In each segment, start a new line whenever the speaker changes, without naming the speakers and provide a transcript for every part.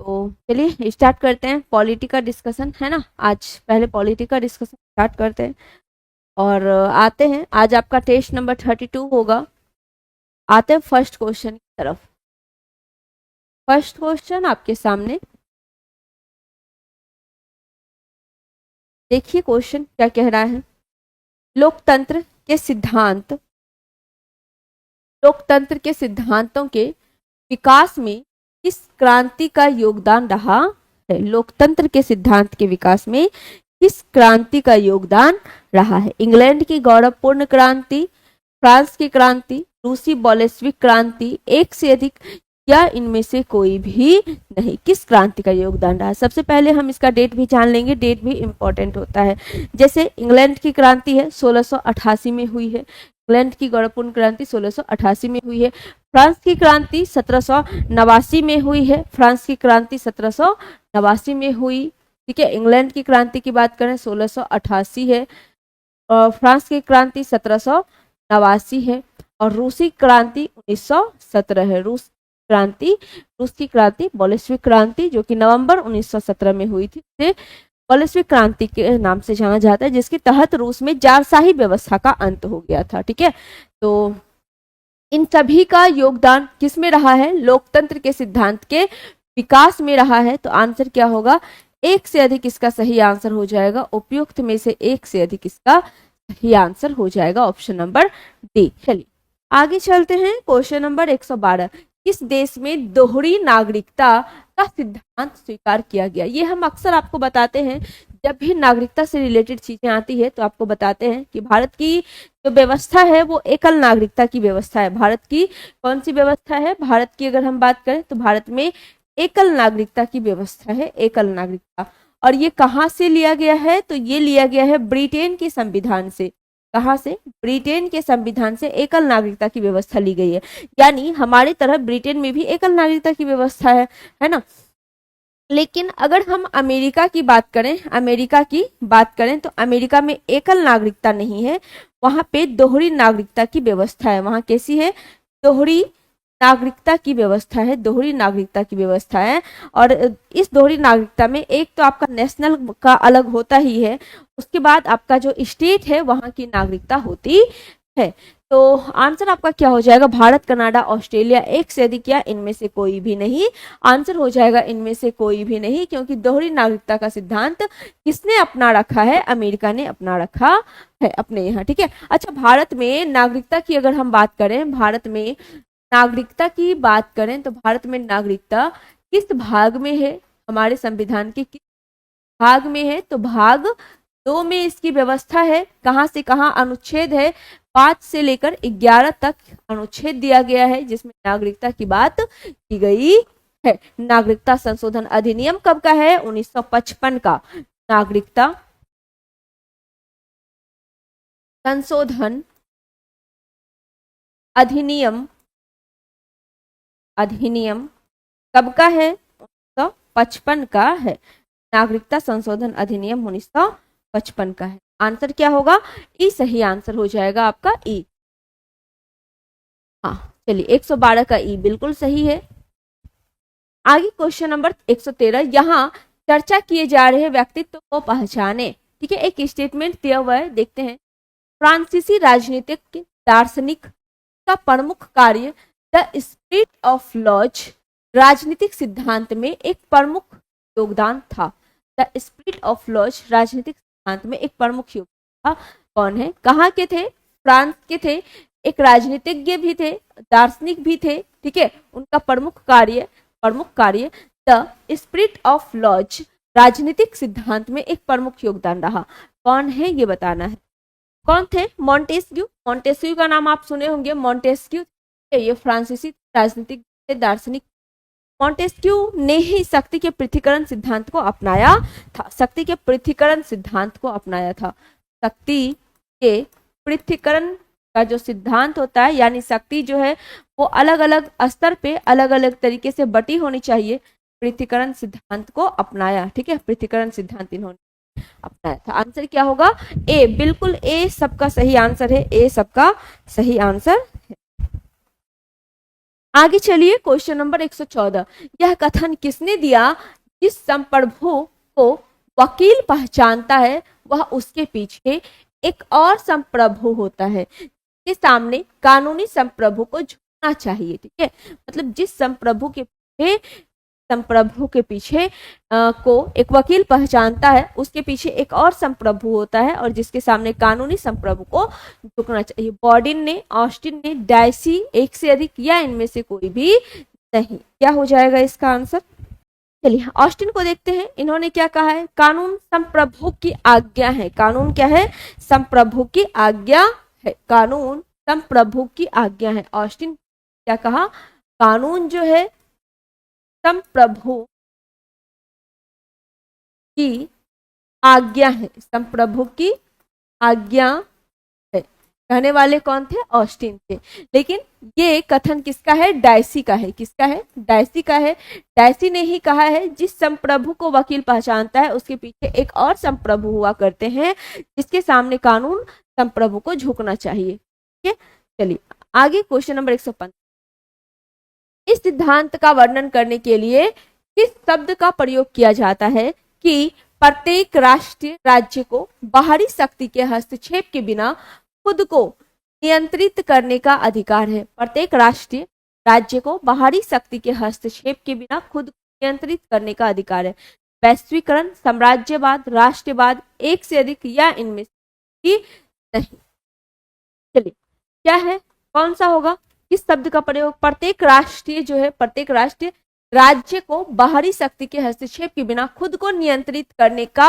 तो चलिए स्टार्ट करते हैं पॉलिटी का डिस्कशन, है ना। आज पहले पॉलिटी का डिस्कशन स्टार्ट करते हैं और आते हैं, आज आपका टेस्ट नंबर 32 होगा। आते हैं फर्स्ट क्वेश्चन की तरफ। फर्स्ट क्वेश्चन आपके सामने देखिए, क्वेश्चन क्या कह रहा है। लोकतंत्र के सिद्धांत, लोकतंत्र के सिद्धांतों के विकास में किस क्रांति का योगदान रहा है। लोकतंत्र के सिद्धांत के विकास में किस क्रांति का योगदान रहा है। इंग्लैंड की गौरवपूर्ण क्रांति, फ्रांस की क्रांति, रूसी बोल्शेविक क्रांति, एक से अधिक, या इनमें से कोई भी नहीं। किस क्रांति का योगदान रहा है। सबसे पहले हम इसका डेट भी जान लेंगे, डेट भी इंपॉर्टेंट होता है। जैसे इंग्लैंड की क्रांति है 1688 में हुई है, इंग्लैंड की गौरवपूर्ण क्रांति 1688 में हुई है। फ्रांस की क्रांति 1789 में हुई है, फ्रांस की क्रांति 1789 में हुई। ठीक है, इंग्लैंड की क्रांति की बात करें 1688 है और फ्रांस की क्रांति 1789 है और रूसी क्रांति 1917 है। रूस की क्रांति बोल्शेविक क्रांति जो कि नवंबर 1917 में हुई थी, इसे बोल्शेविक क्रांति के नाम से जाना जाता है, जिसके तहत रूस में जारशाही व्यवस्था का अंत हो गया था। ठीक है, तो इन सभी का योगदान किसमें रहा है। लोकतंत्र के सिद्धांत के विकास में रहा है। तो आंसर क्या होगा, एक से अधिक इसका सही आंसर हो जाएगा। उपयुक्त में से एक से अधिक इसका सही आंसर हो जाएगा, ऑप्शन नंबर डी। चलिए आगे चलते हैं। क्वेश्चन नंबर 112, किस देश में दोहरी नागरिकता का सिद्धांत स्वीकार किया गया। ये हम अक्सर आपको बताते हैं, जब भी नागरिकता से रिलेटेड चीजें आती है तो आपको बताते हैं कि भारत की जो व्यवस्था है वो एकल नागरिकता की व्यवस्था है। भारत की कौन सी व्यवस्था है। भारत की अगर हम बात करें तो भारत में एकल नागरिकता की व्यवस्था है, एकल नागरिकता। और ये कहाँ से लिया गया है, तो ये लिया गया है ब्रिटेन के संविधान से। कहाँ से, ब्रिटेन के संविधान से एकल नागरिकता की व्यवस्था ली गई है। यानी हमारे तरह ब्रिटेन में भी एकल नागरिकता की व्यवस्था है ना। लेकिन अगर हम अमेरिका की बात करें, तो अमेरिका में एकल नागरिकता नहीं है, वहां पे दोहरी नागरिकता की व्यवस्था है। वहां कैसी है, दोहरी नागरिकता की व्यवस्था है, दोहरी नागरिकता की व्यवस्था है। और इस दोहरी नागरिकता में एक तो आपका नेशनल का अलग होता ही है, उसके बाद आपका जो स्टेट है वहां की नागरिकता होती है। तो आंसर आपका क्या हो जाएगा, भारत, कनाडा, ऑस्ट्रेलिया, एक से अधिक, या इनमें से कोई भी नहीं। आंसर हो जाएगा इनमें से कोई भी नहीं, क्योंकि दोहरी नागरिकता का सिद्धांत किसने अपना रखा है, अमेरिका ने अपना रखा है अपने यहाँ। ठीक है, अच्छा, भारत में नागरिकता की अगर हम बात करें, भारत में नागरिकता की बात करें तो भारत में नागरिकता किस भाग में है, हमारे संविधान के किस भाग में है। तो भाग 2 में इसकी व्यवस्था है। कहां से कहां अनुच्छेद है, 5 से लेकर 11 तक अनुच्छेद दिया गया है, जिसमें नागरिकता की बात की गई है। नागरिकता संशोधन अधिनियम कब का है, 1955 का। नागरिकता संशोधन अधिनियम कब का है, 1955 का है। नागरिकता संशोधन अधिनियम 1955 का है। आंसर क्या होगा, ई सही आंसर हो जाएगा आपका ई। हाँ चलिए, 112 का ई बिल्कुल सही है। आगे क्वेश्चन नंबर 113, यहाँ चर्चा किए जा रहे व्यक्तित्व को पहचाने। ठीक है, एक स्टेटमेंट दिया हुआ है, देखते हैं। फ्रांसीसी राजनीतिक दार्शनिक का प्रमुख कार्य द स्पिरिट ऑफ लॉज, राजनीतिक सिद्धांत में एक प्रमुख योगदान था। द स्पिरिट ऑफ लॉज राजनीतिक सिद्धांत में एक प्रमुख योगदान था। कौन है, कहाँ के थे, फ्रांस के थे, एक राजनीतिज्ञ भी थे, दार्शनिक भी थे। ठीक है, उनका प्रमुख कार्य द स्पिरिट ऑफ लॉज, राजनीतिक सिद्धांत में एक प्रमुख योगदान रहा। कौन है ये बताना है। कौन थे, मॉन्टेस्क्यू। मॉन्टेस्क्यू का नाम आप सुने होंगे, मॉन्टेस्क्यू ये फ्रांसीसी राजनीतिक दार्शनिक। मॉन्टेस्क्यू ने ही शक्ति के पृथ्वीकरण सिद्धांत को अपनाया था। शक्ति के पृथ्वीकरण सिद्धांत को अपनाया था। शक्ति के पृथ्वीकरण का जो सिद्धांत होता है, यानी शक्ति जो है वो अलग अलग स्तर पे अलग अलग तरीके से बटी होनी चाहिए, पृथ्वीकरण सिद्धांत को अपनाया। ठीक है, पृथ्वीकरण सिद्धांत इन्होंने अपनाया था। आंसर क्या होगा, ए, बिल्कुल ए सबका सही आंसर है, ए सबका सही आंसर है। आगे चलिए, क्वेश्चन नंबर 114। यह कथन किसने दिया? जिस संप्रभु को वकील पहचानता है वह उसके पीछे एक और संप्रभु होता है, के सामने कानूनी संप्रभु को झुकना चाहिए। ठीक है, मतलब जिस संप्रभु के पीछे को एक वकील पहचानता है उसके पीछे एक और संप्रभु होता है और जिसके सामने कानूनी संप्रभु को झुकना चाहिए। बॉर्डिन ने, ऑस्टिन ने, डायसी, एक से अधिक या इनमें से कोई भी नहीं। क्या हो जाएगा इसका आंसर? चलिए ऑस्टिन को देखते हैं, इन्होंने क्या कहा है? कानून संप्रभु की आज्ञा है। कानून क्या है? संप्रभु की आज्ञा है। कानून संप्रभु की आज्ञा है। ऑस्टिन क्या कहा? कानून जो है संप्रभु की आज्ञा है। संप्रभु की आज्ञा है। कहने वाले कौन थे? ऑस्टिन थे। लेकिन ये कथन किसका है? डायसी का है। किसका है? डायसी का है। डायसी ने ही कहा है जिस संप्रभु को वकील पहचानता है उसके पीछे एक और संप्रभु हुआ करते हैं जिसके सामने कानून संप्रभु को झुकना चाहिए। ठीक है, चलिए आगे क्वेश्चन नंबर 115। इस सिद्धांत का वर्णन करने के लिए किस शब्द का प्रयोग किया जाता है कि प्रत्येक राष्ट्रीय राज्य को बाहरी शक्ति के हस्तक्षेप के बिना खुद को नियंत्रित करने का अधिकार है? प्रत्येक राष्ट्रीय राज्य को बाहरी शक्ति के हस्तक्षेप के बिना खुद को नियंत्रित करने का अधिकार है। वैश्वीकरण, साम्राज्यवाद, राष्ट्रवाद, एक से अधिक या इनमें से नहीं। चलिए क्या है, कौन सा होगा? किस शब्द का प्रयोग? प्रत्येक राष्ट्रीय जो है, प्रत्येक राष्ट्रीय राज्य को बाहरी शक्ति के हस्तक्षेप के बिना खुद को नियंत्रित करने का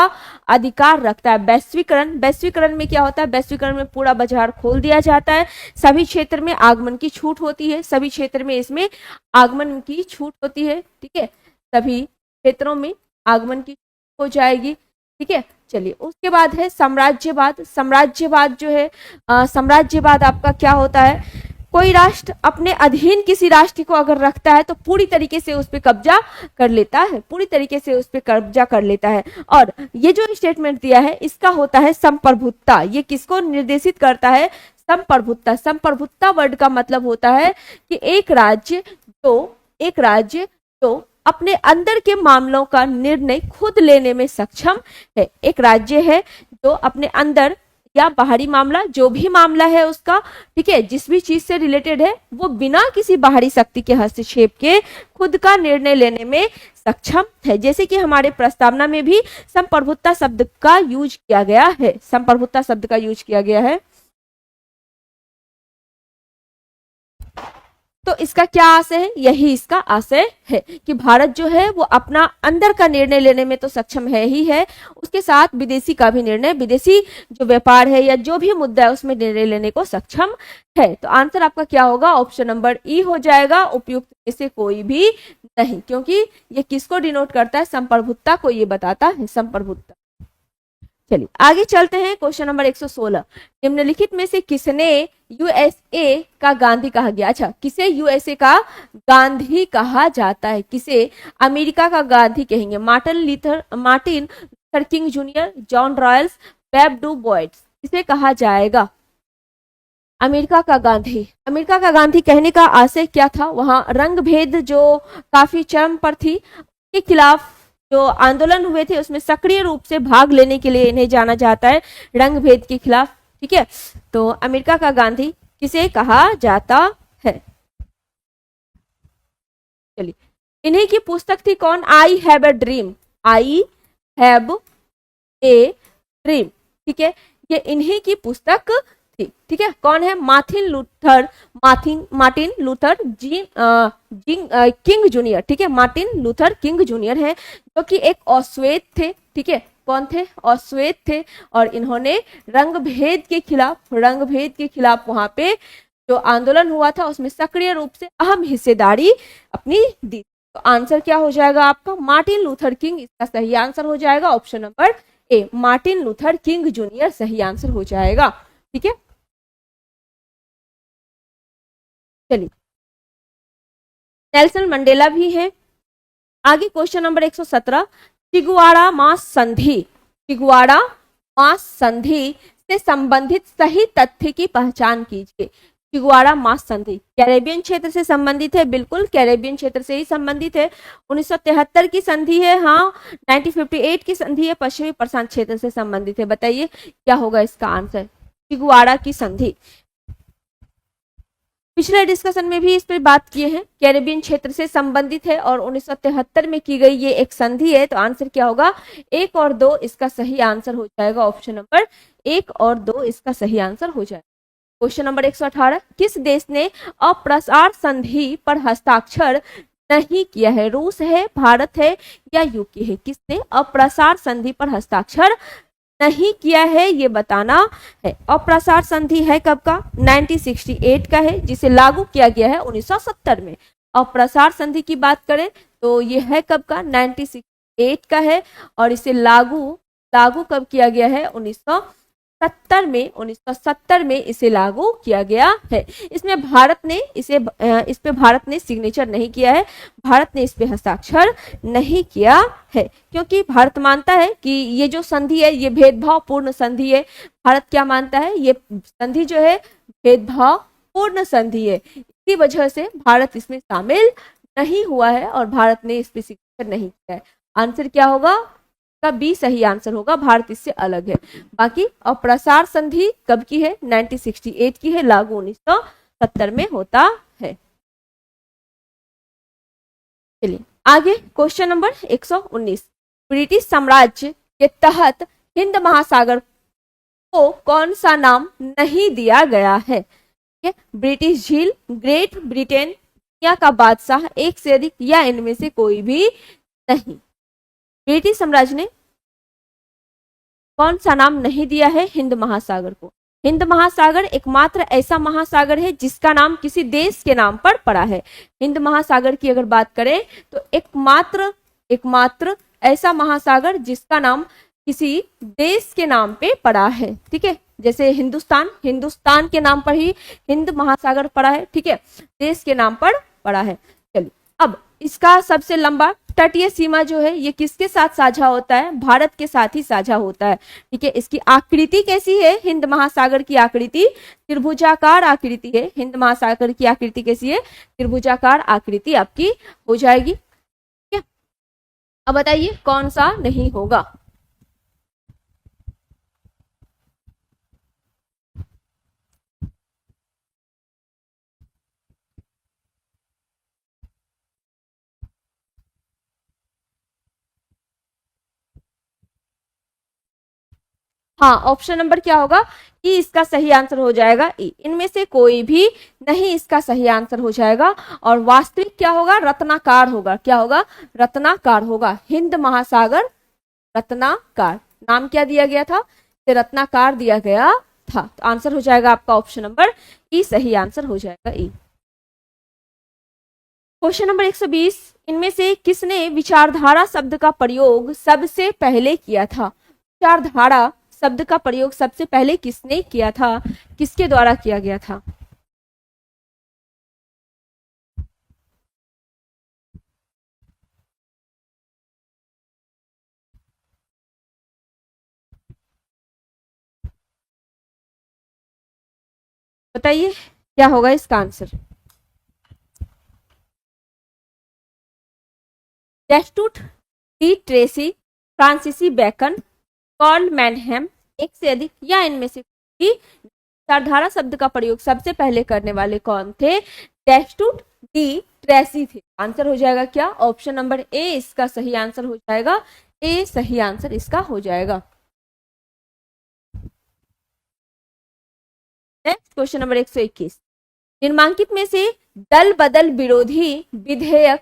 अधिकार रखता है। वैश्वीकरण, वैश्वीकरण में क्या होता है? वैश्वीकरण में पूरा बाजार खोल दिया जाता है, सभी क्षेत्र में आगमन की छूट होती है, सभी क्षेत्र में इसमें आगमन की छूट होती है। ठीक है, सभी क्षेत्रों में आगमन की छूट हो जाएगी। ठीक है, चलिए उसके बाद है साम्राज्यवाद। साम्राज्यवाद जो है, साम्राज्यवाद आपका क्या होता है? कोई राष्ट्र अपने अधीन किसी राष्ट्र को अगर रखता है तो पूरी तरीके से उस पर कब्जा कर लेता है, पूरी तरीके से उस पर कब्जा कर लेता है। और ये जो स्टेटमेंट दिया है इसका होता है संप्रभुता। ये किसको निर्देशित करता है? संप्रभुता। संप्रभुता वर्ड का मतलब होता है कि एक राज्य जो अपने अंदर के मामलों का निर्णय खुद लेने में सक्षम है। एक राज्य है जो अपने अंदर या बाहरी मामला, जो भी मामला है उसका, ठीक है, जिस भी चीज से रिलेटेड है, वो बिना किसी बाहरी शक्ति के हस्तक्षेप के खुद का निर्णय लेने में सक्षम है। जैसे कि हमारे प्रस्तावना में भी संप्रभुता शब्द का यूज किया गया है। संप्रभुता शब्द का यूज किया गया है। तो इसका क्या आशय है? यही इसका आशय है कि भारत जो है वो अपना अंदर का निर्णय लेने में तो सक्षम है ही है, उसके साथ विदेशी का भी निर्णय, विदेशी जो व्यापार है या जो भी मुद्दा है उसमें निर्णय लेने को सक्षम है। तो आंसर आपका क्या होगा? ऑप्शन नंबर ई हो जाएगा, उपयुक्त में से कोई भी नहीं, क्योंकि ये किसको डिनोट करता है? संप्रभुता को ये बताता है, संप्रभुता। चलिए आगे चलते हैं, क्वेश्चन नंबर 116। निम्नलिखित में से किसने यूएसए का गांधी कहा गया? अच्छा, किसे यूएसए का गांधी कहा जाता है? किसे अमेरिका का गांधी कहेंगे? Martin Luther King junior, John Royals, Web Du Bois, किसे कहा जाएगा अमेरिका का गांधी? अमेरिका का गांधी कहने का आशय क्या था? वहां रंग भेद जो काफी चरम पर थी, के खिलाफ जो आंदोलन हुए थे उसमें सक्रिय रूप से भाग लेने के लिए इन्हें जाना जाता है, रंग भेद के खिलाफ। ठीक है, तो अमेरिका का गांधी किसे कहा जाता है? चलिए, इन्हीं की पुस्तक थी कौन? I have a dream. I have a dream. ठीक है, ये इन्हीं की पुस्तक थी। ठीक है, कौन है? Martin Luther King junior. ठीक है, मार्टिन लूथर किंग जूनियर है, जो कि एक ऑश्वेत थे। ठीक है, कौन थे? ऑश्वेत थे, और इन्होंने रंग भेद के खिलाफ वहां पे जो आंदोलन हुआ था उसमें सक्रिय रूप से अहम हिस्सेदारी अपनी दी। तो आंसर क्या हो जाएगा आपका? मार्टिन लूथर किंग इसका सही आंसर हो जाएगा। Option number A, Martin Luther King junior सही आंसर हो जाएगा। ठीक है, चलिए नेल्सन मंडेला भी है। आगे क्वेश्चन नंबर 117। चिगुआरा मास संधि से संबंधित सही तथ्य की पहचान कीजिए। चिगुआरा मास संधि कैरेबियन क्षेत्र से संबंधित है, बिल्कुल कैरेबियन क्षेत्र से ही संबंधित है। 1973 की संधि है, हाँ 1958 की संधि है, पश्चिमी प्रशांत क्षेत्र से संबंधित है। बताइए क्या होगा इसका आंसर, चिगुआरा की संधि। पिछले डिस्कशन में भी इस पर बात किए हैं, कैरेबियन क्षेत्र से संबंधित है और 1973 में की गई ये एक संधि है। तो आंसर क्या होगा, 1 और 2 इसका सही आंसर हो जाएगा। ऑप्शन नंबर 1 और 2 इसका सही आंसर हो जाएगा। क्वेश्चन नंबर 118, किस देश ने अप्रसार संधि पर हस्ताक्षर नहीं किया है? रूस है, भारत है या यूके है? किसने अप्रसार संधि पर हस्ताक्षर नहीं किया है ये बताना है। अप्रसार संधि है कब का, 1968 का है, जिसे लागू किया गया है 1970 में। अप्रसार संधि की बात करें तो ये है कब का, 1968 का है और इसे लागू कब किया गया है, 1970 में। 1970 में इसे लागू किया गया है। इसमें भारत ने इस पे भारत ने सिग्नेचर नहीं किया है, भारत ने इस पे हस्ताक्षर नहीं किया है, क्योंकि भारत मानता है कि ये जो संधि है ये भेदभावपूर्ण संधि है। भारत क्या मानता है, ये संधि जो है भेदभावपूर्ण संधि है, इसी वजह से भारत इसमें शामिल नहीं हुआ है और भारत ने इस पे सिग्नेचर नहीं किया है। आंसर क्या होगा, का बी सही आंसर होगा, भारत इससे अलग है। बाकी अप्रसार संधि कब की है, 1968 की है, लागू 1970 में होता है। चलिए आगे क्वेश्चन नंबर 119, ब्रिटिश साम्राज्य के तहत हिंद महासागर को कौन सा नाम नहीं दिया गया है? ब्रिटिश झील, ग्रेट ब्रिटेन, दुनिया का बादशाह, एक से अधिक या इनमें से कोई भी नहीं। ब्रिटिश साम्राज्य ने कौन सा नाम नहीं दिया है हिंद महासागर को? हिंद महासागर एकमात्र ऐसा महासागर है जिसका नाम किसी देश के नाम पर पड़ा है। हिंद महासागर की अगर बात करें तो एकमात्र ऐसा महासागर जिसका नाम किसी देश के नाम पे पड़ा है। ठीक है, जैसे हिंदुस्तान के नाम पर ही हिंद महासागर पड़ा है। ठीक है, देश के नाम पर पड़ा है। चलिए अब इसका सबसे लंबा तटीय सीमा जो है ये किसके साथ साझा होता है? भारत के साथ ही साझा होता है। ठीक है, इसकी आकृति कैसी है? हिंद महासागर की आकृति त्रिभुजाकार आकृति है। हिंद महासागर की आकृति कैसी है? त्रिभुजाकार आकृति आपकी हो जाएगी। ठीक है, अब बताइए कौन सा नहीं होगा? हाँ, ऑप्शन नंबर क्या होगा? ई इसका सही आंसर हो जाएगा। ई, इनमें से कोई भी नहीं इसका सही आंसर हो जाएगा। और वास्तविक क्या होगा? रत्नाकार होगा। क्या होगा? रत्नाकार होगा। हिंद महासागर रत्नाकार नाम क्या दिया गया था? रत्नाकार दिया गया था। तो आंसर हो जाएगा आपका ऑप्शन नंबर ई, सही आंसर हो जाएगा ई। क्वेश्चन नंबर 120, इनमें से किसने विचारधारा शब्द का प्रयोग सबसे पहले किया था? विचारधारा शब्द का प्रयोग सबसे पहले किसने किया था? किसके द्वारा किया गया था? बताइए क्या होगा इसका आंसर? डेस्टूट, डी ट्रेसी, फ्रांसीसी बेकन, कार्ल मैनहेम, एक से अधिक या इनमें से कोई? विचारधारा शब्द का प्रयोग सबसे पहले करने वाले कौन थे? डेस्टूट, डी ट्रेसी थे। आंसर हो जाएगा क्या? ऑप्शन नंबर ए इसका सही आंसर हो जाएगा। ए सही आंसर इसका हो जाएगा। नेक्स्ट क्वेश्चन नंबर 121, निम्नलिखित में से दल बदल विरोधी विधेयक,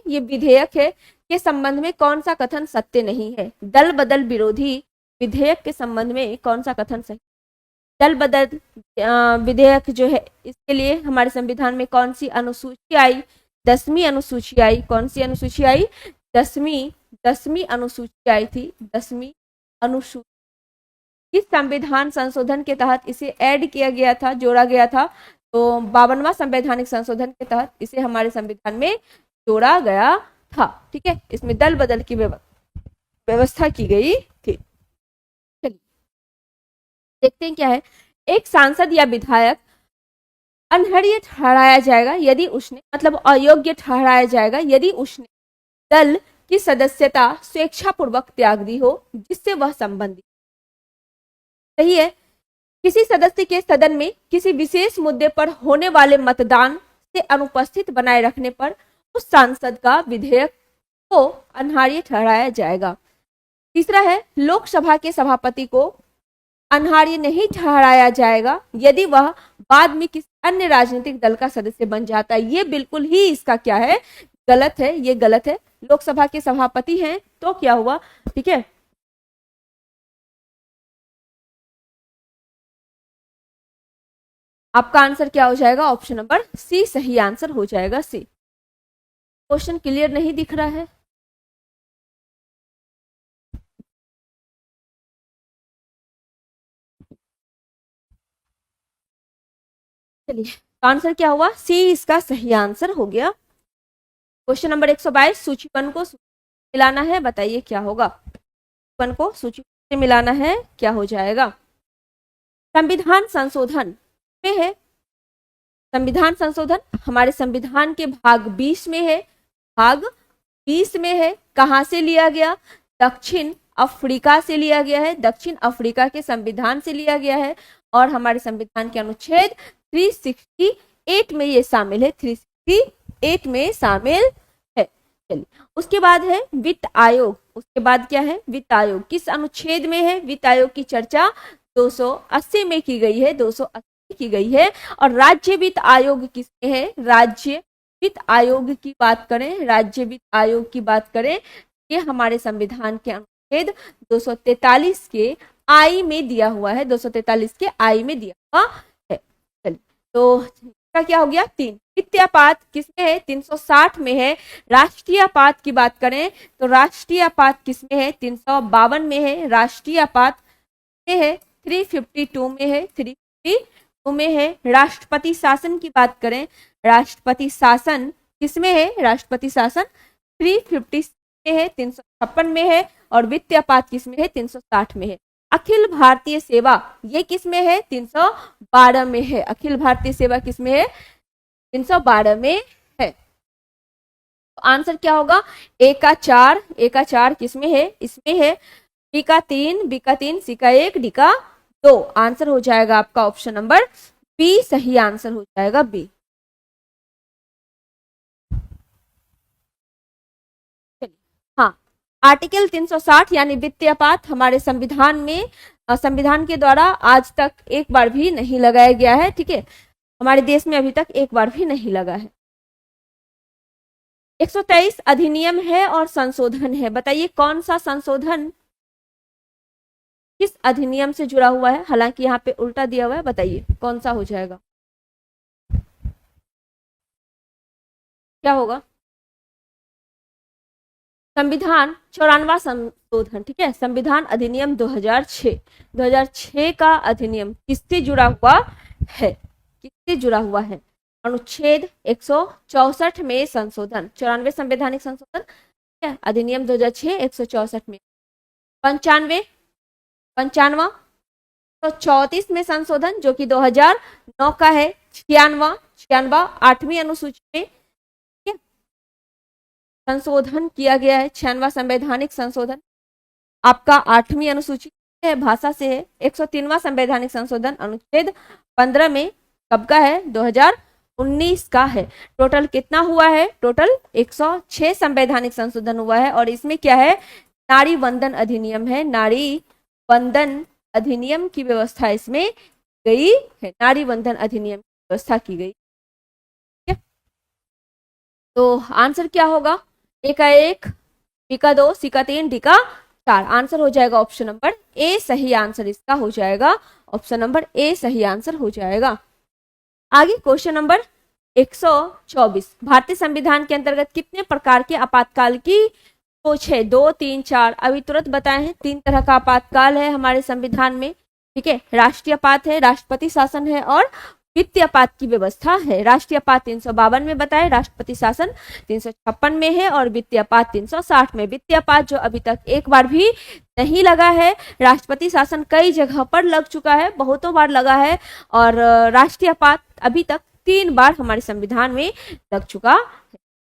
ये विधेयक है, के संबंध में कौन सा कथन सत्य नहीं है? दल बदल विरोधी विधेयक के संबंध में कौन सा कथन सही? दल बदल विधेयक जो है इसके लिए हमारे संविधान में कौन सी अनुसूची आई? 10वीं अनुसूची आई। कौन सी अनुसूची आई? 10वीं अनुसूची आई थी। 10वीं अनुसूची किस संविधान संशोधन के तहत इसे ऐड किया गया था, जोड़ा गया था? तो 52वां संवैधानिक संशोधन के तहत इसे हमारे संविधान में जोड़ा गया था। ठीक है, इसमें दल बदल की व्यवस्था की गई थी। चलिए देखते हैं क्या है। एक सांसद या विधायक अनर्हरीय ठहराया जाएगा यदि उसने, मतलब अयोग्य ठहराया जाएगा यदि उसने दल की सदस्यता स्वेच्छापूर्वक त्याग दी हो जिससे वह संबंधित। सही है। किसी सदस्य के सदन में किसी विशेष मुद्दे पर होने वाले मतदान से अनुपस्थित बनाए रखने पर उस सांसद का विधेयक को अनर्हरीय ठहराया जाएगा। तीसरा है, लोकसभा के सभापति को अनर्हरीय नहीं ठहराया जाएगा यदि वह बाद में किसी अन्य राजनीतिक दल का सदस्य बन जाता है। ये बिल्कुल ही इसका क्या है, गलत है, ये गलत है। लोकसभा के सभापति हैं तो क्या हुआ, ठीक है। आपका आंसर क्या हो जाएगा, ऑप्शन नंबर सी सही आंसर हो जाएगा, सी। क्वेश्चन क्लियर नहीं दिख रहा है? चलिए, आंसर क्या हुआ, सी इसका सही आंसर हो गया। क्वेश्चन नंबर 122, सूचीपन को मिलाना है, बताइए क्या होगा। सूचीपन को सूची से मिलाना है, क्या हो जाएगा। संविधान संशोधन में है, संविधान संशोधन हमारे संविधान के भाग 20 में है, भाग 20 में है। कहां से लिया गया, दक्षिण अफ्रीका से लिया गया है, दक्षिण अफ्रीका के संविधान से लिया गया है और हमारे संविधान के अनुच्छेद 368 में ये शामिल है, 368 में शामिल है। चलिए, उसके बाद है वित्त आयोग। उसके बाद क्या है, वित्त आयोग किस अनुच्छेद में है, वित्त आयोग की चर्चा 280 में की गई है, 280 की गई है। और राज्य वित्त आयोग किसमें है, राज्य वित्त आयोग की बात करें, राज्य वित्त आयोग की बात करें, ये हमारे संविधान के अनुच्छेद 243 के आई में दिया हुआ है, 243 के आई में दिया हुआ है। चलिए, तो इसका क्या हो गया, 3। वित्तीय आपात किसमें है, 360 में है। राष्ट्रीय आपात की बात करें तो राष्ट्रीय आपात किसमें है, 352 में है। राष्ट्रीय आपात में है, 352 में है, 352 में है। राष्ट्रपति शासन की बात करें, राष्ट्रपति शासन किसमें है, राष्ट्रपति शासन 350 में है, 356 में है। और वित्तीय आपात किसमें है, 360 में है। अखिल भारतीय सेवा ये किसमें है, 312 में है। अखिल भारतीय सेवा किसमें है, 312 में है। तो आंसर क्या होगा, ए का 4, ए का 4 किसमें है, इसमें है। बी का 3, बी का 3, सी का 1, डी का 2। आंसर हो जाएगा आपका ऑप्शन नंबर बी सही आंसर हो जाएगा, बी। हाँ, आर्टिकल 360 यानी वित्तीय आपात हमारे संविधान में, संविधान के द्वारा आज तक एक बार भी नहीं लगाया गया है, ठीक है। हमारे देश में अभी तक एक बार भी नहीं लगा है। 123 अधिनियम है और संशोधन है, बताइए कौन सा संशोधन किस अधिनियम से जुड़ा हुआ है। हालांकि यहाँ पे उल्टा दिया हुआ है, बताइए कौन सा हो जाएगा, क्या होगा। संविधान 94वां संशोधन, ठीक है। संविधान अधिनियम 2006, 2006 का अधिनियम किससे जुड़ा हुआ है, किससे जुड़ा हुआ है। अनुच्छेद 164 में संशोधन, 94 संवैधानिक संशोधन, ठीक है। अधिनियम 2006 164 में। 95 तो 34 में संशोधन जो कि 2009 का है। 96 8वीं अनुसूची में संशोधन किया गया है, 96वां संवैधानिक संशोधन आपका 8वीं अनुसूची है, भाषा से है। 103वां संवैधानिक संशोधन अनुच्छेद 15 में कब का है, 2019 का है। टोटल कितना हुआ है, टोटल 106 संवैधानिक संशोधन हुआ है। और इसमें क्या है, नारी वंदन अधिनियम है, नारी वंदन अधिनियम की व्यवस्था इसमें गई है, नारी वंदन अधिनियम की व्यवस्था की गई। तो आंसर क्या होगा, ए का 1, बी का 2, सी का 3, डी का 4। आंसर हो जाएगा ऑप्शन नंबर ए सही आंसर इसका हो जाएगा, ऑप्शन नंबर ए सही आंसर हो जाएगा। आगे क्वेश्चन नंबर 124, भारतीय संविधान के अंतर्गत कितने प्रकार के आपातकाल की सोच है, 2, 3, 4। अभी तुरंत बताए हैं, 3 तरह का आपातकाल है हमारे संविधान में, ठीक है। राष्ट्रीय आपात है, राष्ट्रपति शासन है और वित्तीय आपात की व्यवस्था है। राष्ट्रीय आपात 352 में बताए, राष्ट्रपति शासन 356 में है और वित्तीय आपात 360 में। वित्तीय आपात जो अभी तक एक बार भी नहीं लगा है, राष्ट्रपति शासन कई जगह पर लग चुका है, बहुतों बार लगा है। और राष्ट्रीय आपात अभी तक 3 बार हमारे संविधान में लग चुका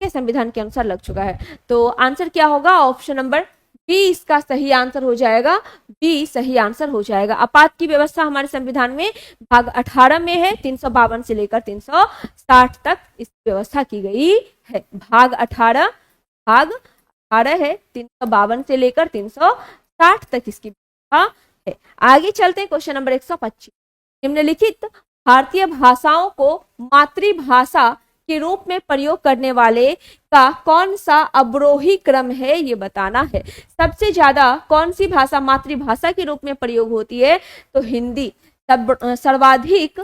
है, संविधान के अनुसार लग चुका है। तो आंसर क्या होगा? ऑप्शन नंबर बी इसका सही आंसर हो जाएगा, बी सही आंसर हो जाएगा। आपात की व्यवस्था हमारे संविधान में भाग 18 में है, 352 से लेकर 360 तक इस व्यवस्था की गई है। भाग 18 है, 352 से लेकर 360 तक इसकी व्यवस्था है। आगे चलते हैं, क्वेश्चन नंबर 125। निम्नलिखित भारतीय भाषाओं को मातृभाषा के रूप में प्रयोग करने वाले का कौन सा अवरोही क्रम है, ये बताना है। सबसे ज्यादा कौन सी भाषा मातृभाषा के रूप में प्रयोग होती है? तो हिंदी। सर्वाधिक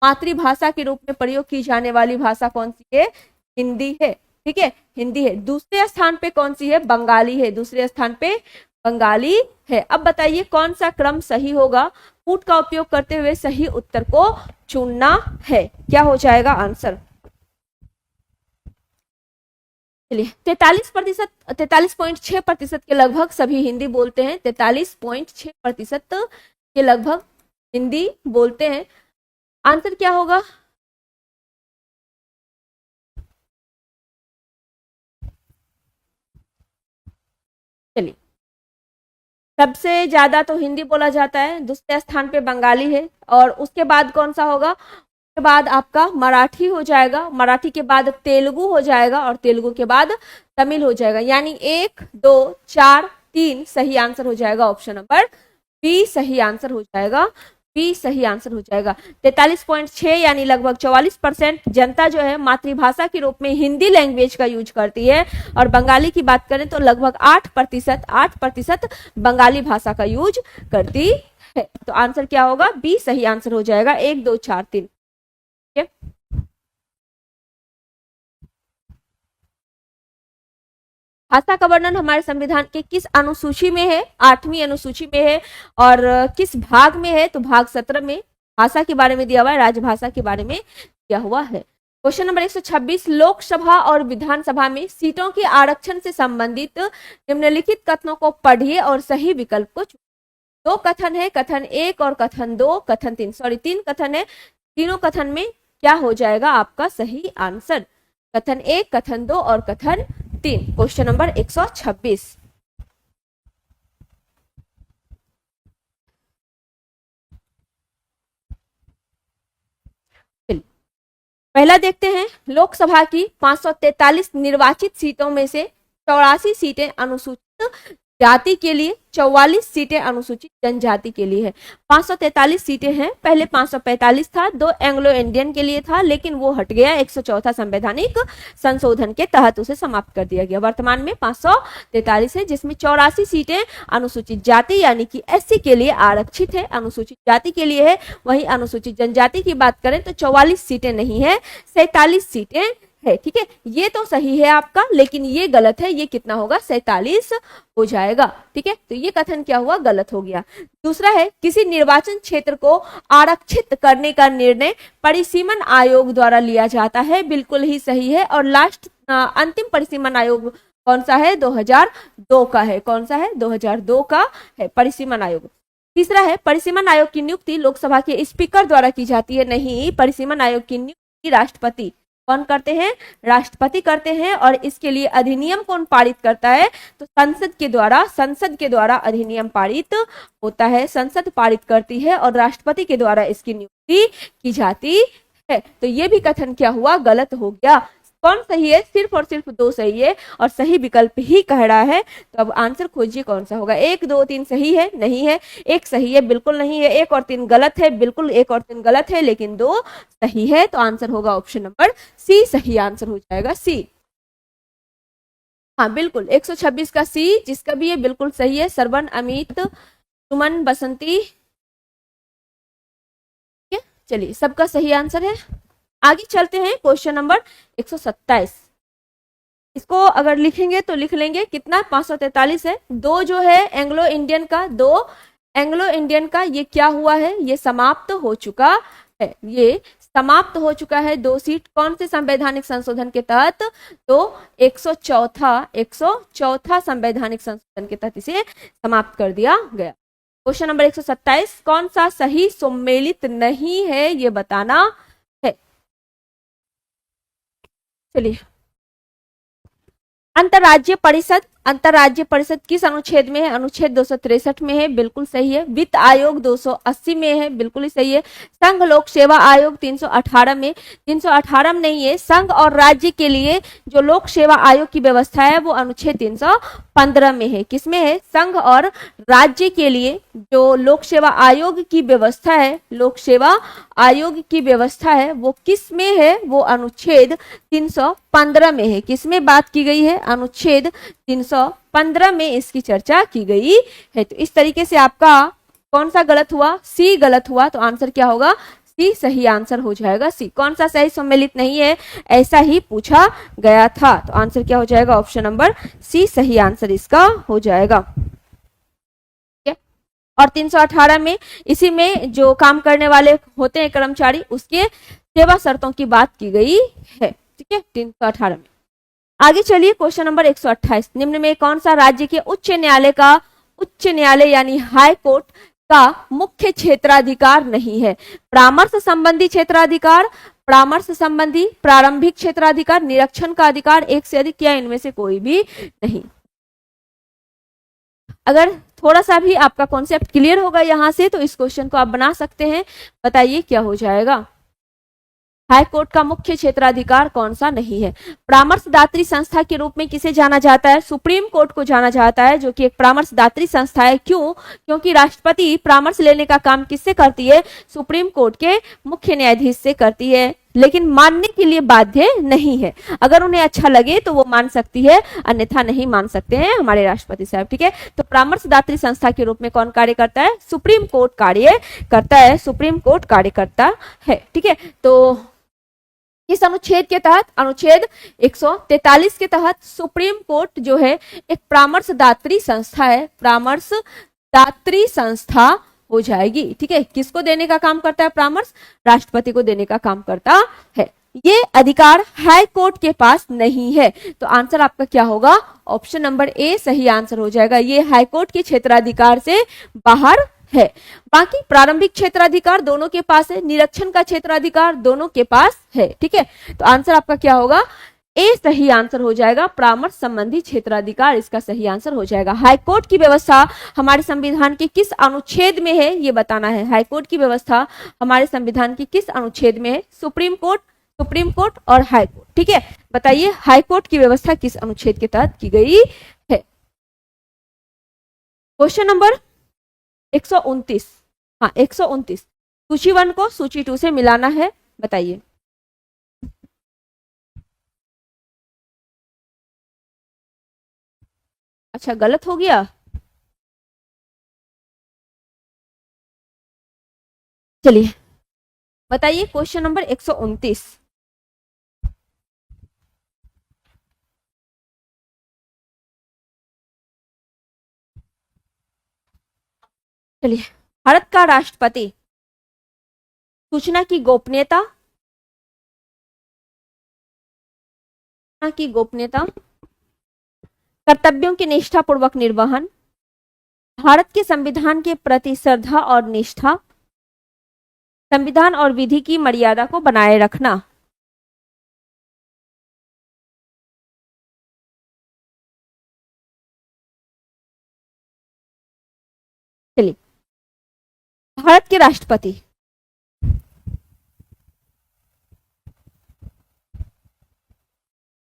मातृभाषा के रूप में प्रयोग की जाने वाली भाषा कौन सी है? हिंदी है। ठीक है, हिंदी है। दूसरे स्थान पे कौन सी है? बंगाली है। दूसरे स्थान पे बंगाली है। अब बताइए कौन सा क्रम सही होगा? पुट का उपयोग करते हुए सही उत्तर को चुनना है। क्या हो जाएगा आंसर? चलिए, 43.6% के लगभग सभी हिंदी बोलते हैं। 43.6% के लगभग हिंदी बोलते हैं। आंसर क्या होगा? चलिए, सबसे ज्यादा तो हिंदी बोला जाता है, दूसरे स्थान पे बंगाली है, और उसके बाद कौन सा होगा? उसके बाद आपका मराठी हो जाएगा, मराठी के बाद तेलुगु हो जाएगा, और तेलुगु के बाद तमिल हो जाएगा। यानी 1, 2, 4, 3 सही आंसर हो जाएगा। ऑप्शन नंबर बी सही आंसर हो जाएगा, बी सही आंसर हो जाएगा। 43.6 यानी लगभग 44% जनता जो है मातृभाषा के रूप में हिंदी लैंग्वेज का यूज करती है, और बंगाली की बात करें तो लगभग 8% बंगाली भाषा का यूज करती है। तो आंसर क्या होगा? बी सही आंसर हो जाएगा। 1, 2, 4, 3। भाषा का वर्णन हमारे संविधान के किस अनुसूची में है? 8वीं अनुसूची में है। और किस भाग में है? तो भाग 17 में भाषा के बारे में दिया हुआ है, राजभाषा के बारे में दिया हुआ है। Question number 126। लोकसभा और विधानसभा में सीटों के आरक्षण से संबंधित निम्नलिखित कथनों को पढ़िए और सही विकल्प को चुनिए। 2 कथन है, कथन 1 और कथन 2, कथन 3, सॉरी 3 कथन है। तीनों कथन में क्या हो जाएगा आपका सही आंसर? कथन 1, कथन 2 और कथन 3। Question number 126। पहला देखते हैं, लोकसभा की 543 निर्वाचित सीटों में से 84 सीटें अनुसूचित जाति के लिए, 44 सीटें अनुसूचित जनजाति के लिए है। 543 सीटें हैं, पहले 545 था, 2 एंग्लो इंडियन के लिए था, लेकिन वो हट गया 104 संवैधानिक संशोधन के तहत उसे समाप्त कर दिया गया। वर्तमान में 543 है, जिसमें 84 सीटें अनुसूचित जाति यानी कि एससी के लिए आरक्षित है, अनुसूचित जाति के लिए है। वहीं अनुसूचित जनजाति की बात करें तो 44 सीटें नहीं है, 47 सीटें है। ठीक है, ये तो सही है आपका, लेकिन ये गलत है। ये कितना होगा? 47 हो जाएगा। ठीक है, तो ये कथन क्या हुआ? गलत हो गया। दूसरा है, किसी निर्वाचन क्षेत्र को आरक्षित करने का निर्णय परिसीमन आयोग द्वारा लिया जाता है। बिल्कुल ही सही है। और लास्ट अंतिम परिसीमन आयोग कौन सा है? 2002 का है। कौन सा है? 2002 का है परिसीमन आयोग। तीसरा है, परिसीमन आयोग की नियुक्ति लोकसभा के स्पीकर द्वारा की जाती है। नहीं, परिसीमन आयोग की नियुक्ति राष्ट्रपति कौन करते हैं? राष्ट्रपति करते हैं। और इसके लिए अधिनियम कौन पारित करता है? तो संसद के द्वारा अधिनियम पारित होता है, संसद पारित करती है, और राष्ट्रपति के द्वारा इसकी नियुक्ति की जाती है। तो ये भी कथन क्या हुआ? गलत हो गया। कौन सही है? सिर्फ और सिर्फ 2 सही है, और सही विकल्प ही कह रहा है। तो अब आंसर खोजिए कौन सा होगा। 1, 2, 3 सही है? नहीं है। 1 सही है? बिल्कुल नहीं है। 1 और 3 गलत है? बिल्कुल 1 और 3 गलत है, लेकिन 2 सही है। तो आंसर होगा ऑप्शन नंबर सी, सही आंसर हो जाएगा सी। हाँ बिल्कुल, 126 का सी, जिसका भी ये बिल्कुल सही है। सरवन, अमित, सुमन, बसंती। चलिए, सबका सही आंसर है। आगे चलते हैं, क्वेश्चन नंबर 127। इसको अगर लिखेंगे तो लिख लेंगे कितना? 543 है। 2 जो है एंग्लो इंडियन का, 2 एंग्लो इंडियन का ये क्या हुआ है? ये समाप्त हो चुका है। ये समाप्त हो चुका है। 2 सीट कौन से संवैधानिक संशोधन के तहत? तो 104 संवैधानिक संशोधन के तहत इसे समाप्त कर दिया गया। क्वेश्चन नंबर 127, कौन सा सही सम्मिलित नहीं है ये बताना है। चलिए, अंतर्राज्य परिषद किस अनुच्छेद में है? अनुच्छेद 263 में है, बिल्कुल सही है। वित्त आयोग 280 में है, बिल्कुल ही सही है। संघ लोक सेवा आयोग 318 में, 318 में नहीं है, संघ और राज्य के लिए जो लोक सेवा आयोग की व्यवस्था है वो अनुच्छेद 315 में है। किसमें है? संघ और राज्य के लिए जो लोक सेवा आयोग की व्यवस्था है, लोक सेवा आयोग की व्यवस्था है वो किस में है? वो अनुच्छेद 315 में है। किसमें बात की गई है? अनुच्छेद 315 में इसकी चर्चा की गई है। तो इस तरीके से आपका कौन सा गलत हुआ? सी गलत हुआ। तो आंसर क्या होगा? सी सही आंसर हो जाएगा। सी कौन सा सही सम्मिलित नहीं है, ऐसा ही पूछा गया था। तो आंसर क्या हो जाएगा? ऑप्शन नंबर सी सही आंसर इसका हो जाएगा। और 318 में इसी में जो काम करने वाले होते हैं कर्मचारी, उसके सेवा शर्तों की बात की गई है। ठीक है, 318 में। आगे चलिए, क्वेश्चन नंबर 128, निम्न में कौन सा राज्य के उच्च न्यायालय यानी हाई कोर्ट का मुख्य क्षेत्राधिकार नहीं है? परामर्श संबंधी क्षेत्राधिकार, परामर्श संबंधी प्रारंभिक क्षेत्राधिकार, निरीक्षण का अधिकार, एक से अधिक, या इनमें से कोई भी नहीं। अगर थोड़ा सा भी आपका कॉन्सेप्ट क्लियर होगा यहां से तो इस क्वेश्चन को आप बना सकते हैं। बताइए क्या हो जाएगा? हाई कोर्ट का मुख्य क्षेत्राधिकार कौन सा नहीं है? परामर्शदात्री संस्था के रूप में किसे जाना जाता है? सुप्रीम कोर्ट को जाना जाता है, जो कि एक परामर्शदात्री संस्था है। क्यों? क्योंकि राष्ट्रपति परामर्श लेने का काम किससे करती है? सुप्रीम कोर्ट के मुख्य न्यायाधीश से करती है, लेकिन मानने के लिए बाध्य नहीं है। अगर उन्हें अच्छा लगे तो वो मान सकती है, अन्यथा नहीं मान सकते हैं हमारे राष्ट्रपति साहब। ठीक है, तो परामर्शदात्री संस्था के रूप में कौन कार्य करता है? सुप्रीम कोर्ट कार्य करता है, सुप्रीम कोर्ट कार्य करता है। ठीक है, तो इस अनुच्छेद के तहत, अनुच्छेद 143 के तहत सुप्रीम कोर्ट जो है एक परामर्शदात्री संस्था है, परामर्शदात्री संस्था हो जाएगी। ठीक है, किसको देने का काम करता है परामर्श? राष्ट्रपति को देने का काम करता है। ये अधिकार हाई कोर्ट के पास नहीं है। तो आंसर आपका क्या होगा? ऑप्शन नंबर ए सही आंसर हो जाएगा। ये हाई कोर्ट के क्षेत्राधिकार से बाहर है। बाकी प्रारंभिक क्षेत्राधिकार दोनों के पास है, निरीक्षण का क्षेत्राधिकार दोनों के पास है। ठीक है, तो आंसर आपका क्या होगा? ए सही आंसर हो जाएगा। परामर्श संबंधी क्षेत्राधिकार इसका सही आंसर हो जाएगा। हाईकोर्ट की व्यवस्था हमारे संविधान के किस अनुच्छेद में है ये बताना है। हाईकोर्ट की व्यवस्था हमारे संविधान के किस अनुच्छेद में है? सुप्रीम कोर्ट और हाई कोर्ट। ठीक है, बताइए हाईकोर्ट की व्यवस्था किस अनुच्छेद के तहत की गई है? क्वेश्चन नंबर 129, हाँ 129, सूची 1 को सूची 2 से मिलाना है। बताइए। अच्छा, गलत हो गया। चलिए बताइए क्वेश्चन नंबर 129। चलिए, भारत का राष्ट्रपति सूचना की गोपनीयता कर्तव्यों की निष्ठापूर्वक निर्वहन, भारत के संविधान के प्रति श्रद्धा और निष्ठा, संविधान और विधि की मर्यादा को बनाए रखना। चलिए, भारत के राष्ट्रपति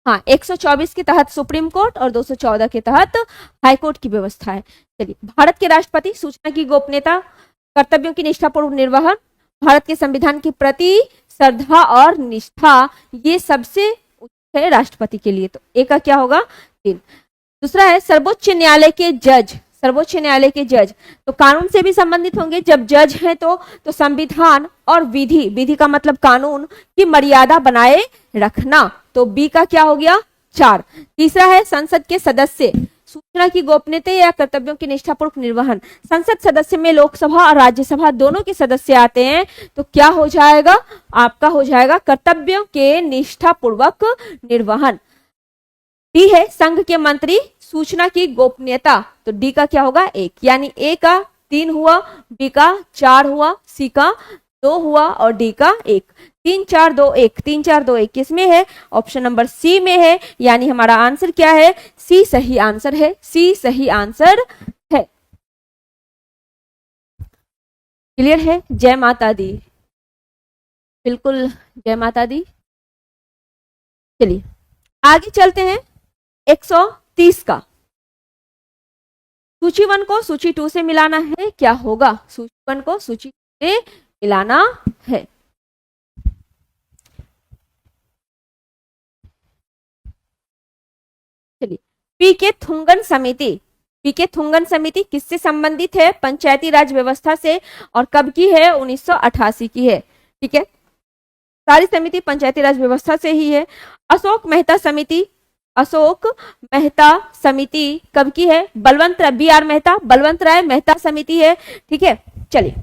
हाँ 124 के तहत सुप्रीम कोर्ट और 214 के तहत हाई कोर्ट की व्यवस्था है। चलिए, भारत के राष्ट्रपति सूचना की गोपनीयता, कर्तव्यों की निष्ठापूर्वक निर्वहन, भारत के संविधान के प्रति श्रद्धा और निष्ठा, ये सबसे उच्च है राष्ट्रपति के लिए। तो एक का क्या होगा? 3। दूसरा है सर्वोच्च न्यायालय के जज। सर्वोच्च न्यायालय के जज तो कानून से भी संबंधित होंगे। जब जज हैं तो संविधान और विधि का मतलब कानून की मर्यादा बनाए रखना। तो बी का क्या हो गया? 4। तीसरा है संसद के सदस्य, सूचना की गोपनीयता या कर्तव्यों की निष्ठापूर्वक निर्वहन। संसद सदस्य में लोकसभा और राज्यसभा दोनों के सदस्य आते हैं, तो क्या हो जाएगा? आपका हो जाएगा कर्तव्यों के निष्ठापूर्वक निर्वहन। डी है संघ के मंत्री, सूचना की गोपनीयता, तो डी का क्या होगा? 1, यानी ए का 3 हुआ, बी का 4 हुआ, सी का 2 हुआ और डी का 1। 3 4 2 1, 3 4 2 1 किसमें है? ऑप्शन नंबर सी में है, यानी हमारा आंसर क्या है? सी सही आंसर है, सी सही आंसर है। क्लियर है? जय माता दी। बिल्कुल, जय माता दी। चलिए आगे चलते हैं 130 का। सूची 1 को सूची 2 से मिलाना है, क्या होगा? सूची 1 को सूची 2 से मिलाना है। चलिए, पीके थुंगन समिति, पीके थुंगन समिति किससे संबंधित है? पंचायती राज व्यवस्था से, और कब की है? 1988 की है। ठीक है, सारी समिति पंचायती राज व्यवस्था से ही है। अशोक मेहता समिति, अशोक मेहता समिति कब की है? बलवंत बी आर मेहता, बलवंत राय मेहता समिति है। ठीक है, चलिए,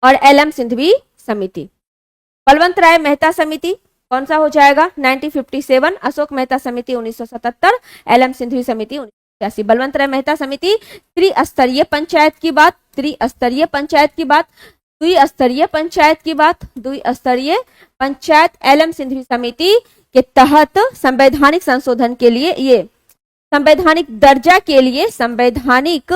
और एल एम सिंघवी समिति। बलवंत राय मेहता समिति कौन सा हो जाएगा? 1957, अशोक मेहता समिति 1977, एल एम सिंघवी समिति 1986। बलवंत राय मेहता समिति त्रिस्तरीय पंचायत की बात, त्रिस्तरीय पंचायत की बात, द्विस्तरीय पंचायत की बात, द्विस्तरीय पंचायत एल एम सिंघवी समिति के तहत संवैधानिक संशोधन के लिए, ये संवैधानिक दर्जा के लिए, संवैधानिक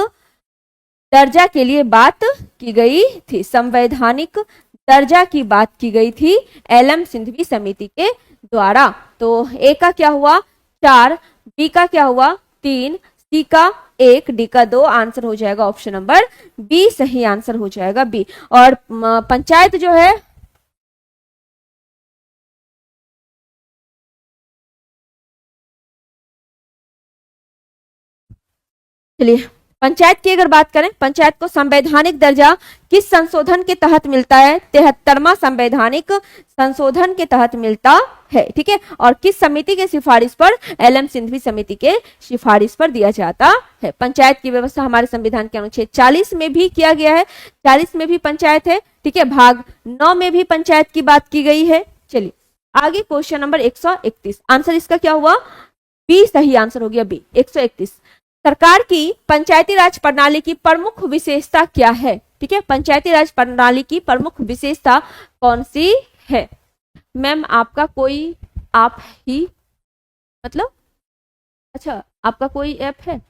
दर्जा के लिए बात की गई थी, संवैधानिक दर्जा की बात की गई थी एल एम सिंघवी समिति के द्वारा। तो ए का क्या हुआ? 4, बी का क्या हुआ? 3, सी का 1, डी का 2, आंसर हो जाएगा ऑप्शन नंबर बी, सही आंसर हो जाएगा बी। और पंचायत जो है, चलिए पंचायत की अगर बात करें, पंचायत को संवैधानिक दर्जा किस संशोधन के तहत मिलता है? 73वां संवैधानिक संशोधन के तहत मिलता है। ठीक है, और किस समिति के सिफारिश पर? एल एम सिंघवी समिति के सिफारिश पर दिया जाता है। पंचायत की व्यवस्था हमारे संविधान के अनुच्छेद 40 में भी किया गया है, 40 में भी पंचायत है। ठीक है, भाग 9 में भी पंचायत की बात की गई है। चलिए आगे क्वेश्चन नंबर 131, आंसर इसका क्या हुआ? बी सही आंसर हो गया, बी 131। सरकार की पंचायती राज प्रणाली की प्रमुख विशेषता क्या है? ठीक है, पंचायती राज प्रणाली की प्रमुख विशेषता कौन सी है? मैम आपका कोई आप ही, मतलब अच्छा आपका कोई ऐप है?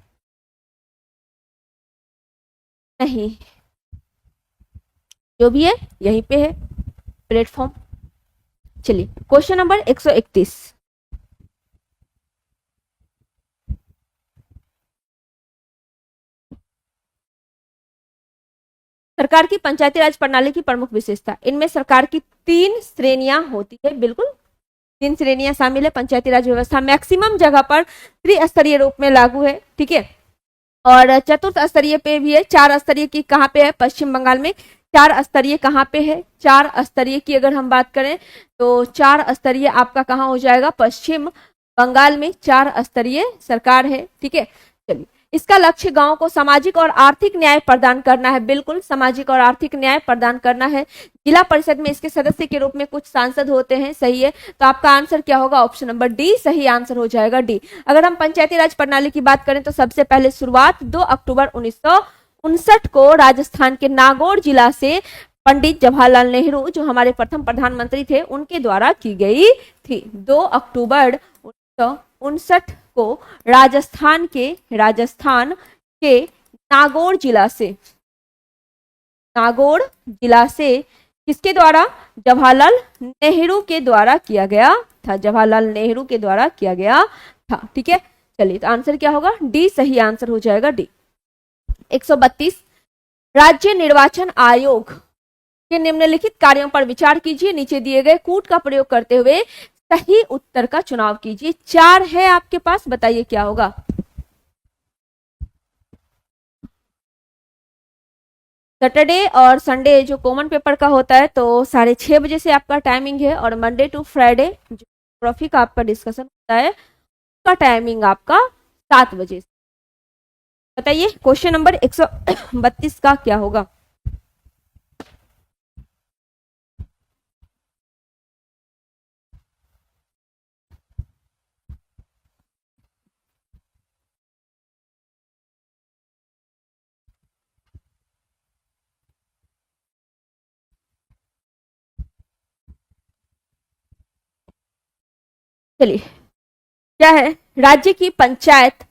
नहीं, जो भी है यहीं पे है प्लेटफॉर्म। चलिए क्वेश्चन नंबर 131, सरकार की पंचायती राज प्रणाली की प्रमुख विशेषता, इनमें सरकार की 3 श्रेणियां होती है। बिल्कुल 3 श्रेणियां शामिल है। पंचायती राज व्यवस्था मैक्सिमम जगह पर त्रिस्तरीय रूप में लागू है। ठीक है, और चतुर्थ स्तरीय पे भी है। 4 स्तरीय की कहाँ पे है? पश्चिम बंगाल में। 4 स्तरीय कहाँ पे है? 4 स्तरीय की अगर हम बात करें तो 4 स्तरीय आपका कहाँ हो जाएगा? पश्चिम बंगाल में 4 स्तरीय सरकार है। ठीक है, चलिए इसका लक्ष्य गांव को सामाजिक और आर्थिक न्याय प्रदान करना है। बिल्कुल सामाजिक और आर्थिक न्याय प्रदान करना है। जिला परिषद में इसके सदस्य के रूप में कुछ सांसद होते हैं, सही है। तो आपका आंसर क्या होगा? ऑप्शन नंबर डी सही आंसर हो जाएगा, डी। अगर हम पंचायती राज प्रणाली की बात करें तो सबसे पहले शुरुआत 2 अक्टूबर 1959 को राजस्थान के नागौर जिला से पंडित जवाहरलाल नेहरू, जो हमारे प्रथम प्रधानमंत्री थे, उनके द्वारा की गई थी। 2 अक्टूबर 1959 को राजस्थान के नागौर जिला से किसके द्वारा? जवाहरलाल नेहरू के द्वारा किया गया था, जवाहरलाल नेहरू के द्वारा किया गया था। ठीक है, चलिए तो आंसर क्या होगा? डी सही आंसर हो जाएगा, डी। 132, राज्य निर्वाचन आयोग के निम्नलिखित कार्यों पर विचार कीजिए, नीचे दिए गए कूट का प्रयोग करते हुए सही उत्तर का चुनाव कीजिए। 4 है आपके पास, बताइए क्या होगा? सैटरडे और संडे जो कॉमन पेपर का होता है तो 6:30 बजे से आपका टाइमिंग है, और मंडे टू फ्राइडे जो ज्योग्राफी का आपका डिस्कशन होता है उसका टाइमिंग आपका 7 बजे से। बताइए क्वेश्चन नंबर 132 का क्या होगा? चलिए, क्या है, राज्य की पंचायत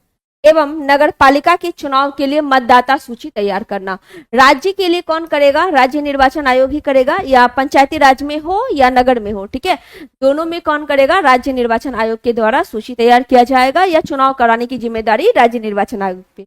एवं नगर पालिका के चुनाव के लिए मतदाता सूची तैयार करना। राज्य के लिए कौन करेगा? राज्य निर्वाचन आयोग ही करेगा, या पंचायती राज में हो या नगर में हो, ठीक है, दोनों में कौन करेगा? राज्य निर्वाचन आयोग के द्वारा सूची तैयार किया जाएगा, या चुनाव कराने की जिम्मेदारी राज्य निर्वाचन आयोग पे।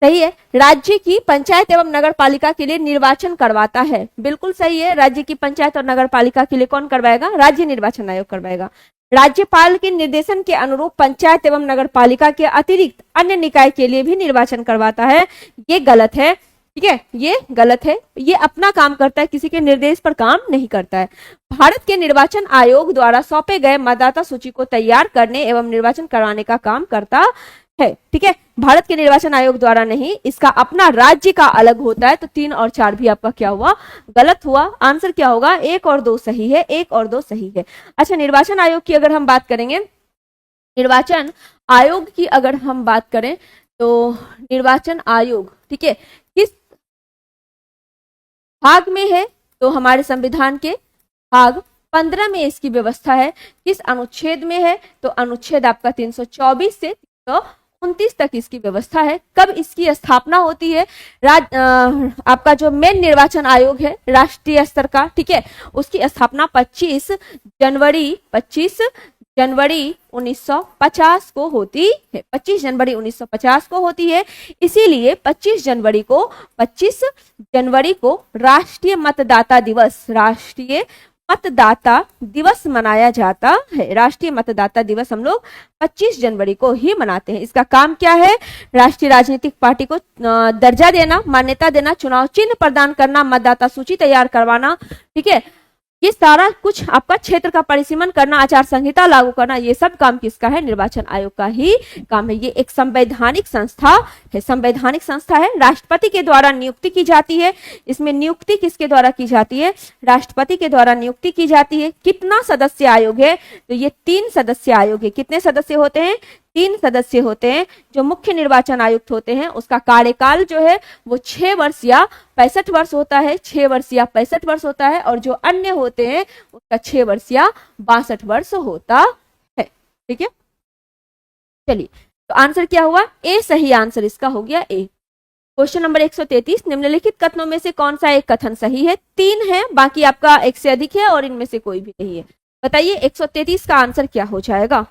सही है, राज्य की पंचायत एवं नगर पालिका के लिए निर्वाचन करवाता है, बिल्कुल सही है, राज्य की पंचायत और नगर पालिका के लिए कौन करवाएगा? राज्य निर्वाचन आयोग करवाएगा। राज्यपाल के निर्देशन के अनुरूप पंचायत एवं नगर पालिका के अतिरिक्त अन्य निकाय के लिए भी निर्वाचन करवाता है। ये गलत है, ठीक है, ये गलत है, ये अपना काम करता है, किसी के निर्देश पर काम नहीं करता है। भारत के निर्वाचन आयोग द्वारा सौंपे गए मतदाता सूची को तैयार करने एवं निर्वाचन कराने का काम करता है, ठीक है, भारत के निर्वाचन आयोग द्वारा नहीं, इसका अपना राज्य का अलग होता है। तो 3 और 4 भी आपका क्या हुआ? गलत हुआ। आंसर क्या होगा? 1 और 2 सही है, 1 और 2 सही है। अच्छा, निर्वाचन आयोग की अगर हम बात करेंगे, निर्वाचन आयोग की अगर हम बात करें तो निर्वाचन आयोग, ठीक है, किस भाग में है? तो हमारे संविधान के भाग 15 में इसकी व्यवस्था है। किस अनुच्छेद में है? तो अनुच्छेद आपका 324 से 329 तक इसकी व्यवस्था है। कब इसकी स्थापना होती है? आपका जो मेन निर्वाचन आयोग है राष्ट्रीय स्तर का, ठीक है, उसकी स्थापना 25 जनवरी 1950 को होती है, 25 जनवरी 1950 को होती है। इसीलिए 25 जनवरी को राष्ट्रीय मतदाता दिवस मनाया जाता है। राष्ट्रीय मतदाता दिवस हम लोग 25 जनवरी को ही मनाते हैं। इसका काम क्या है? राष्ट्रीय राजनीतिक पार्टी को दर्जा देना, मान्यता देना, चुनाव चिन्ह प्रदान करना, मतदाता सूची तैयार करवाना, ठीक है, ये सारा कुछ आपका क्षेत्र का परिसीमन करना, आचार संहिता लागू करना, ये सब काम किसका है? निर्वाचन आयोग का ही काम है। ये एक संवैधानिक संस्था है, संवैधानिक संस्था है, राष्ट्रपति के द्वारा नियुक्ति की जाती है। इसमें नियुक्ति किसके द्वारा की जाती है? राष्ट्रपति के द्वारा नियुक्ति की जाती है। कितना सदस्य आयोग है? तो ये 3 सदस्य आयोग है। कितने सदस्य होते हैं? 3 सदस्य होते हैं। जो मुख्य निर्वाचन आयुक्त होते हैं उसका कार्यकाल जो है वो 6 वर्ष या 65 वर्ष होता है, 6 वर्ष या 65 वर्ष होता है, और जो अन्य होते हैं उसका 6 वर्ष या 62 वर्ष होता है, ठीक है। चलिए, तो आंसर क्या हुआ? ए सही आंसर इसका हो गया ए। क्वेश्चन नंबर 133, निम्नलिखित कथनों में से कौन सा एक कथन सही है? 3 है, बाकी आपका 1 से अधिक है और इनमें से कोई भी नहीं है। बताइए 133 का आंसर क्या हो जाएगा?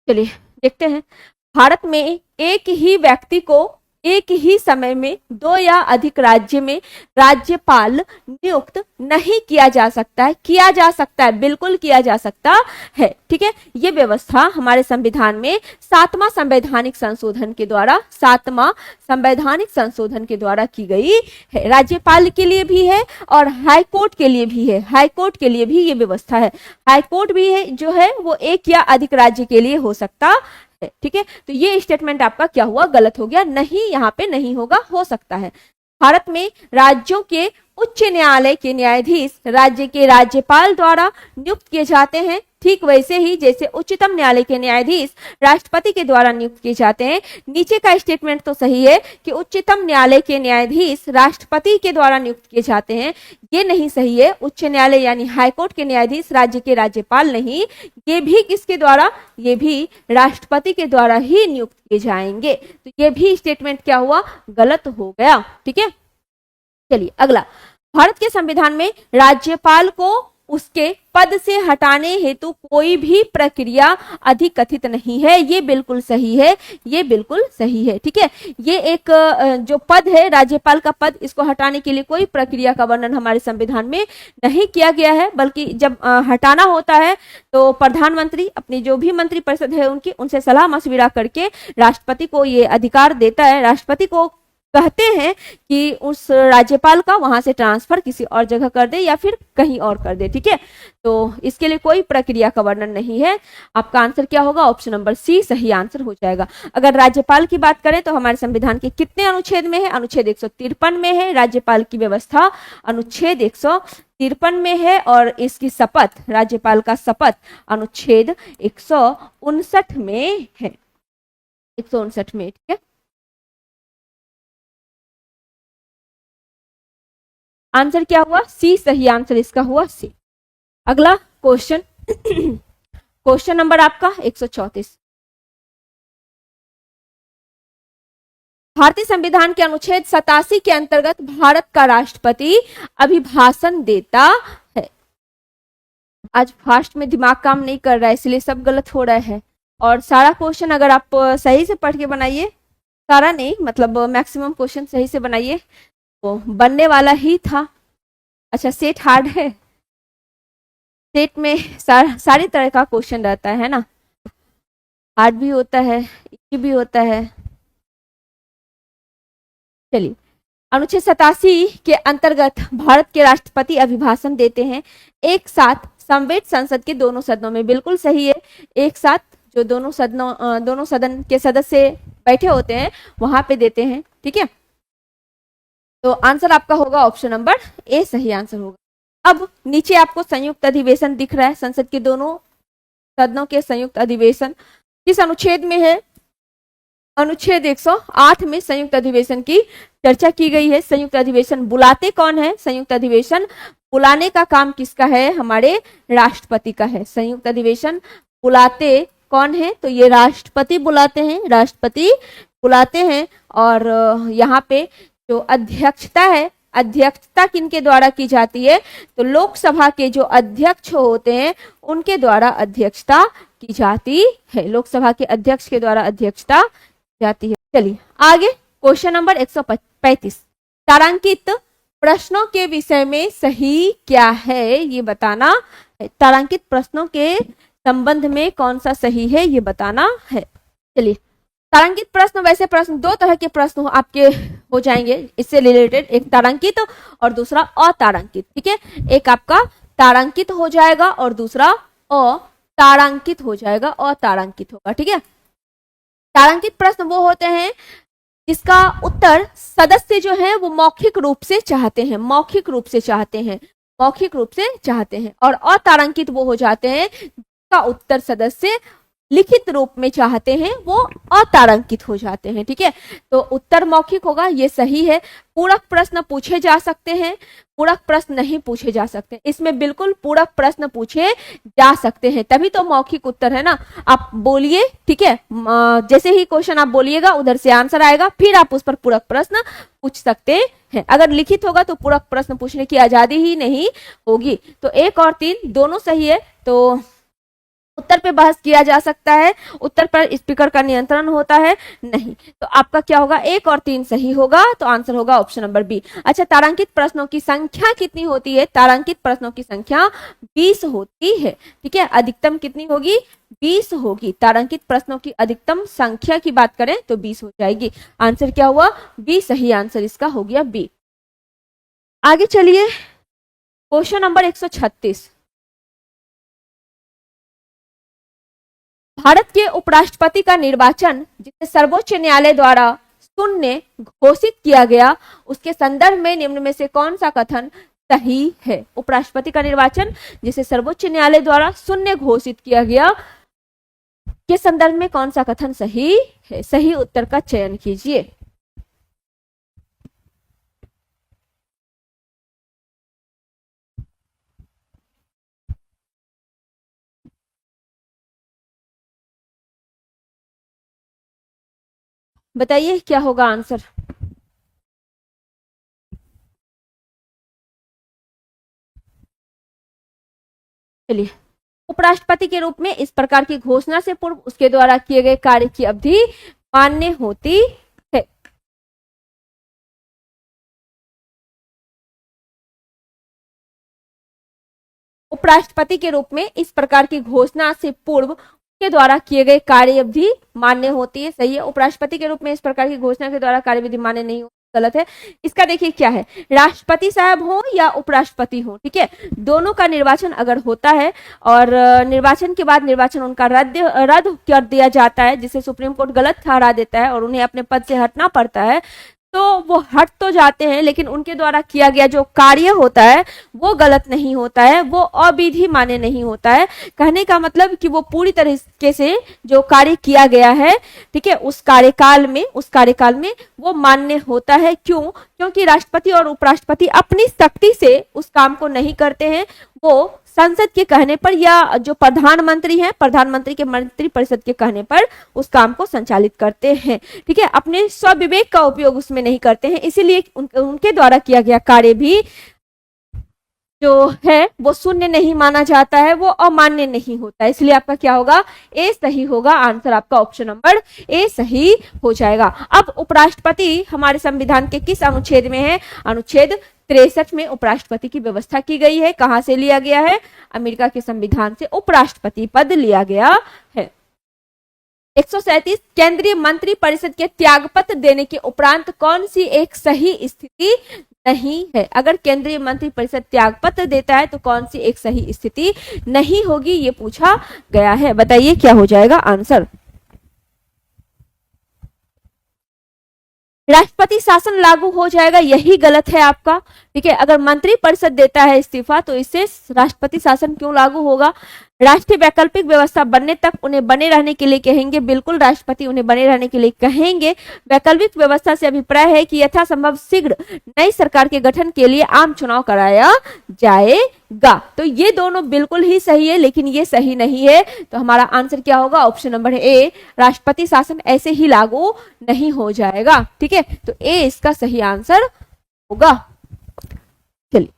चलिए देखते हैं। भारत में एक ही व्यक्ति को एक ही समय में 2 या अधिक राज्य में राज्यपाल नियुक्त नहीं किया जा सकता है। किया जा सकता है, बिल्कुल किया जा सकता है, ठीक है। ये व्यवस्था हमारे संविधान में 7वां संवैधानिक संशोधन के द्वारा की गई है। राज्यपाल के लिए भी है और हाईकोर्ट के लिए भी है। हाईकोर्ट के लिए भी ये व्यवस्था है। हाईकोर्ट भी है जो है वो 1 या अधिक राज्य के लिए हो सकता, ठीक है। तो ये स्टेटमेंट आपका क्या हुआ? गलत हो गया। नहीं, यहाँ पे नहीं होगा, हो सकता है। भारत में राज्यों के उच्च न्यायालय के न्यायाधीश राज्य के राज्यपाल द्वारा नियुक्त किए जाते हैं, ठीक वैसे ही जैसे उच्चतम न्यायालय के न्यायाधीश राष्ट्रपति के द्वारा नियुक्त किए जाते हैं। नीचे का स्टेटमेंट तो सही है कि उच्चतम न्यायालय के न्यायाधीश राष्ट्रपति के द्वारा नियुक्त किए जाते हैं, ये नहीं सही है। उच्च न्यायालय यानी हाईकोर्ट के न्यायाधीश राज्य के राज्यपाल नहीं, ये भी किसके द्वारा? ये भी राष्ट्रपति के द्वारा ही नियुक्त किए जाएंगे। तो ये भी स्टेटमेंट क्या हुआ? गलत हो गया, ठीक है। चलिए अगला, भारत के संविधान में राज्यपाल को उसके पद से हटाने हेतु कोई भी प्रक्रिया अधिकथित नहीं है। ये बिल्कुल सही है, ये बिल्कुल सही है, ठीक है। ये एक जो पद है राज्यपाल का पद, इसको हटाने के लिए कोई प्रक्रिया का वर्णन हमारे संविधान में नहीं किया गया है, बल्कि जब हटाना होता है तो प्रधानमंत्री अपनी जो भी मंत्रिपरिषद है उनसे सलाह मशविरा करके राष्ट्रपति को ये अधिकार देता है। राष्ट्रपति को कहते हैं कि उस राज्यपाल का वहां से ट्रांसफर किसी और जगह कर दे या फिर कहीं और कर दे, ठीक है। तो इसके लिए कोई प्रक्रिया का वर्णन नहीं है। आपका आंसर क्या होगा? ऑप्शन नंबर सी सही आंसर हो जाएगा। अगर राज्यपाल की बात करें तो हमारे संविधान के कितने अनुच्छेद में है? अनुच्छेद 153 में है राज्यपाल की व्यवस्था, अनुच्छेद 153 में है, और इसकी शपथ, राज्यपाल का शपथ अनुच्छेद 159 में है। 159 में, ठीक है। आंसर क्या हुआ? सी सही आंसर इसका हुआ सी। अगला क्वेश्चन क्वेश्चन नंबर आपका 134। भारतीय संविधान के अनुच्छेद 87 के अंतर्गत भारत का राष्ट्रपति अभिभाषण देता है। आज फास्ट में दिमाग काम नहीं कर रहा है, इसलिए सब गलत हो रहा है। और सारा क्वेश्चन अगर आप सही से पढ़ के बनाइए, सारा नहीं मतलब मैक्सिमम क्वेश्चन सही से बनाइए, तो बनने वाला ही था। अच्छा, सेट हार्ड है, सेट में सारी तरह का क्वेश्चन रहता है ना, हार्ड भी होता है, इजी भी होता है। चलिए, अनुच्छेद 87 के अंतर्गत भारत के राष्ट्रपति अभिभाषण देते हैं एक साथ संवैत संसद के दोनों सदनों में। बिल्कुल सही है, एक साथ जो दोनों सदन के सदस्य बैठे होते हैं वहां पे देते हैं, ठीक है। तो आंसर आपका होगा ऑप्शन नंबर ए सही आंसर होगा। अब नीचे आपको संयुक्त अधिवेशन दिख रहा है, संसद के दोनों सदनों के संयुक्त अधिवेशन किस अनुच्छेद में है? अनुच्छेद 108 में संयुक्त अधिवेशन की चर्चा की गई है। संयुक्त अधिवेशन बुलाते कौन है? संयुक्त अधिवेशन बुलाने का काम किसका है? हमारे राष्ट्रपति का है। संयुक्त अधिवेशन बुलाते कौन है? तो ये राष्ट्रपति बुलाते हैं, राष्ट्रपति बुलाते हैं। और यहाँ पे जो अध्यक्षता है, अध्यक्षता किनके द्वारा की जाती है? तो लोकसभा के जो अध्यक्ष होते हैं उनके द्वारा अध्यक्षता की जाती है। लोकसभा के अध्यक्ष के द्वारा अध्यक्षता जाती है। चलिए आगे, क्वेश्चन नंबर 135। तारांकित प्रश्नों के विषय में सही क्या है ये बताना है। तारांकित प्रश्नों के संबंध में कौन सा सही है ये बताना है। चलिए, तारांकित प्रश्न, वैसे प्रश्न दो तरह के प्रश्न आपके हो जाएंगे इससे रिलेटेड, एक तारांकित और दूसरा अतारांकित, ठीक है। एक आपका तारांकित हो जाएगा और दूसरा अतारांकित हो जाएगा, अतारांकित होगा, ठीक है। तारांकित प्रश्न वो होते हैं जिसका उत्तर सदस्य जो है वो मौखिक रूप से चाहते हैं, मौखिक रूप से चाहते हैं, मौखिक रूप से चाहते हैं। और अतारांकित वो हो जाते हैं जिसका उत्तर सदस्य लिखित रूप में चाहते हैं, वो अतारांकित हो जाते हैं, ठीक है। तो उत्तर मौखिक होगा, ये सही है। पूरक प्रश्न पूछे जा सकते हैं, पूरक प्रश्न नहीं पूछे जा सकते। इसमें बिल्कुल पूरक प्रश्न पूछे जा सकते हैं, तभी तो मौखिक उत्तर है ना। आप बोलिए, ठीक है, जैसे ही क्वेश्चन आप बोलिएगा उधर से आंसर आएगा, फिर आप उस पर पूरक प्रश्न पूछ सकते हैं। अगर लिखित होगा तो पूरक प्रश्न पूछने की आजादी ही नहीं होगी। तो 1 और 3 दोनों सही है, तो उत्तर पे बहस किया जा सकता है, उत्तर पर स्पीकर का नियंत्रण होता है नहीं। तो आपका क्या होगा? 1 और 3 सही होगा, तो आंसर होगा ऑप्शन नंबर बी। अच्छा, तारांकित प्रश्नों की संख्या कितनी होती है? तारांकित प्रश्नों की संख्या 20 होती है, ठीक है। अधिकतम कितनी होगी? 20 होगी। तारांकित प्रश्नों की अधिकतम संख्या की बात करें तो 20 हो जाएगी। आंसर क्या हुआ? बी सही आंसर इसका हो गया बी। आगे चलिए, क्वेश्चन नंबर 136। भारत के उपराष्ट्रपति का निर्वाचन जिसे सर्वोच्च न्यायालय द्वारा शून्य घोषित किया गया, उसके संदर्भ में निम्न में से कौन सा कथन सही है? उपराष्ट्रपति का निर्वाचन जिसे सर्वोच्च न्यायालय द्वारा शून्य घोषित किया गया के संदर्भ में कौन सा कथन सही है? सही उत्तर का चयन कीजिए। बताइए क्या होगा आंसर। चलिए, उपराष्ट्रपति के रूप में इस प्रकार की घोषणा से पूर्व उसके द्वारा किए गए कार्य की अवधि मान्य होती है। उपराष्ट्रपति के रूप में इस प्रकार की घोषणा से पूर्व के द्वारा किए गए कार्य अवधि मान्य होती है। सही है। उपराष्ट्रपति के रूप में इस प्रकार की घोषणा के द्वारा कार्यविधि मान्य नहीं होती, गलत है। इसका देखिए क्या है, राष्ट्रपति साहब हो या उपराष्ट्रपति हो, ठीक है, दोनों का निर्वाचन अगर होता है और निर्वाचन के बाद निर्वाचन उनका रद्द कर दिया जाता है, जिसे सुप्रीम कोर्ट गलत ठहरा देता है और उन्हें अपने पद से हटना पड़ता है, तो वो हट तो जाते हैं, लेकिन उनके द्वारा किया गया जो कार्य होता है वो गलत नहीं होता है, वो अविधि मान्य नहीं होता है। कहने का मतलब कि वो पूरी तरीके से जो कार्य किया गया है, ठीक है, उस कार्यकाल में वो मान्य होता है। क्यों? क्योंकि राष्ट्रपति और उपराष्ट्रपति अपनी शक्ति से उस काम को नहीं करते हैं, वो संसद के कहने पर या जो प्रधानमंत्री हैं, प्रधानमंत्री के मंत्री परिषद के कहने पर उस काम को संचालित करते हैं। ठीक है, अपने स्वविवेक का उपयोग उसमें नहीं करते हैं, इसीलिए उनके द्वारा किया गया कार्य भी जो है वो शून्य नहीं माना जाता है, वो अमान्य नहीं होता। इसलिए आपका क्या होगा? ए सही होगा। आंसर आपका ऑप्शन नंबर ए सही हो जाएगा। अब उपराष्ट्रपति हमारे संविधान के किस अनुच्छेद में है? अनुच्छेद 63 में उपराष्ट्रपति की व्यवस्था की गई है। कहां से लिया गया है? अमेरिका के संविधान से उपराष्ट्रपति पद लिया गया है। 137 केंद्रीय मंत्री परिषद के त्यागपत्र देने के उपरांत कौन सी एक सही स्थिति नहीं है? अगर केंद्रीय मंत्री परिषद त्यागपत्र देता है तो कौन सी एक सही स्थिति नहीं होगी, ये पूछा गया है। बताइए क्या हो जाएगा आंसर? राष्ट्रपति शासन लागू हो जाएगा, यही गलत है आपका। ठीक है, अगर मंत्री परिषद देता है इस्तीफा तो इससे राष्ट्रपति शासन क्यों लागू होगा? राष्ट्रीय वैकल्पिक व्यवस्था बनने तक उन्हें बने रहने के लिए कहेंगे, बिल्कुल राष्ट्रपति उन्हें बने रहने के लिए कहेंगे। वैकल्पिक व्यवस्था से अभिप्राय है कि यथासंभव शीघ्र नई सरकार के गठन के लिए आम चुनाव कराया जाएगा। तो ये दोनों बिल्कुल ही सही है, लेकिन ये सही नहीं है। तो हमारा आंसर क्या होगा? ऑप्शन नंबर ए, राष्ट्रपति शासन ऐसे ही लागू नहीं हो जाएगा। ठीक है, तो ए इसका सही आंसर होगा। चलिए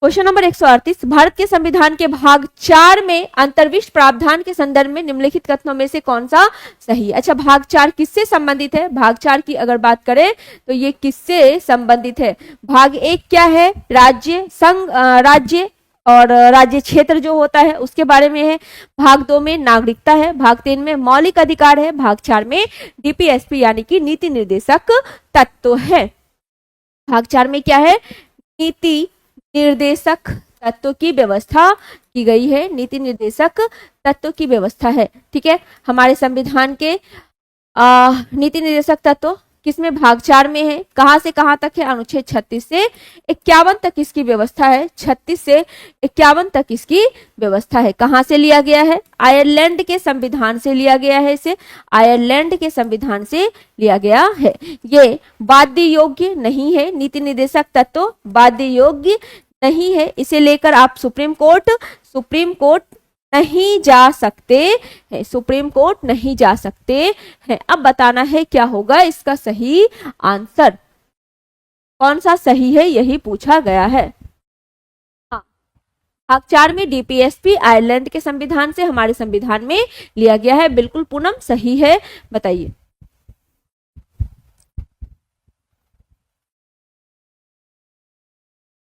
क्वेश्चन नंबर 138, भारत के संविधान के भाग 4 में अंतर्विष्ट प्रावधान के संदर्भ में निम्नलिखित कथनों में से कौन सा सही है? अच्छा, भाग 4 किससे संबंधित है? भाग 4 की अगर बात करें तो ये किससे संबंधित है? भाग 1 क्या है? राज्य, संघ, राज्य और राज्य क्षेत्र जो होता है उसके बारे में है। भाग 2 में नागरिकता है। भाग 3 में मौलिक अधिकार है। भाग 4 में डीपीएसपी यानी कि नीति निर्देशक तत्व है। भाग 4 में क्या है? नीति निर्देशक तत्व की व्यवस्था की गई है। नीति निर्देशक तत्व की व्यवस्था है। ठीक है, हमारे संविधान के नीति निर्देशक तत्व किसमें? भाग 4 में है। कहां से कहां तक है? अनुच्छेद 36 से 51 तक इसकी व्यवस्था है। 36 से 51 तक इसकी व्यवस्था है। कहां से लिया गया है? आयरलैंड के संविधान से लिया गया है। इसे आयरलैंड के संविधान से लिया गया है। ये बाध्य योग्य नहीं है। नीति निर्देशक तत्व बाध्य योग्य नहीं है। इसे लेकर आप सुप्रीम कोर्ट नहीं जा सकते हैं। सुप्रीम कोर्ट नहीं जा सकते हैं। अब बताना है क्या होगा इसका सही आंसर, कौन सा सही है, यही पूछा गया है। हाँ, भाग 4 में डीपीएसपी आयरलैंड के संविधान से हमारे संविधान में लिया गया है। बिल्कुल पूनम सही है। बताइए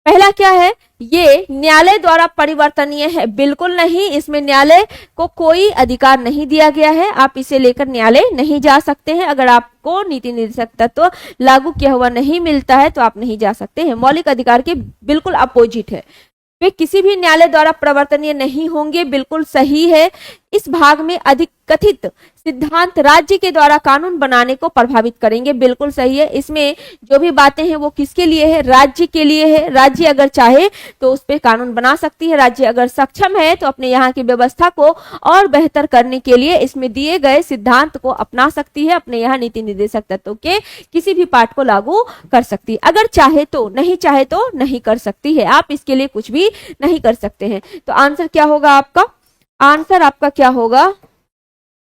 पहला क्या है? ये न्यायालय द्वारा परिवर्तनीय है। बिल्कुल नहीं, इसमें न्यायालय को कोई अधिकार नहीं दिया गया है। आप इसे लेकर न्यायालय नहीं जा सकते हैं। अगर आपको नीति निर्देशक तत्व लागू किया हुआ नहीं मिलता है तो आप नहीं जा सकते हैं। मौलिक अधिकार के बिल्कुल अपोजिट है, वे किसी भी न्यायालय द्वारा परिवर्तनीय नहीं होंगे। बिल्कुल सही है। इस भाग में अधिक कथित सिद्धांत राज्य के द्वारा कानून बनाने को प्रभावित करेंगे। बिल्कुल सही है। इसमें जो भी बातें हैं वो किसके लिए है? राज्य के लिए है। राज्य अगर चाहे तो उस पर कानून बना सकती है। राज्य अगर सक्षम है तो अपने यहाँ की व्यवस्था को और बेहतर करने के लिए इसमें दिए गए सिद्धांत को अपना सकती है। अपने यहाँ नीति निर्देशक तत्वों के किसी भी पार्ट को लागू कर सकती है। अगर चाहे तो, नहीं चाहे तो नहीं कर सकती है। आप इसके लिए कुछ भी नहीं कर सकते हैं। तो आंसर क्या होगा आपका? आंसर आपका क्या होगा?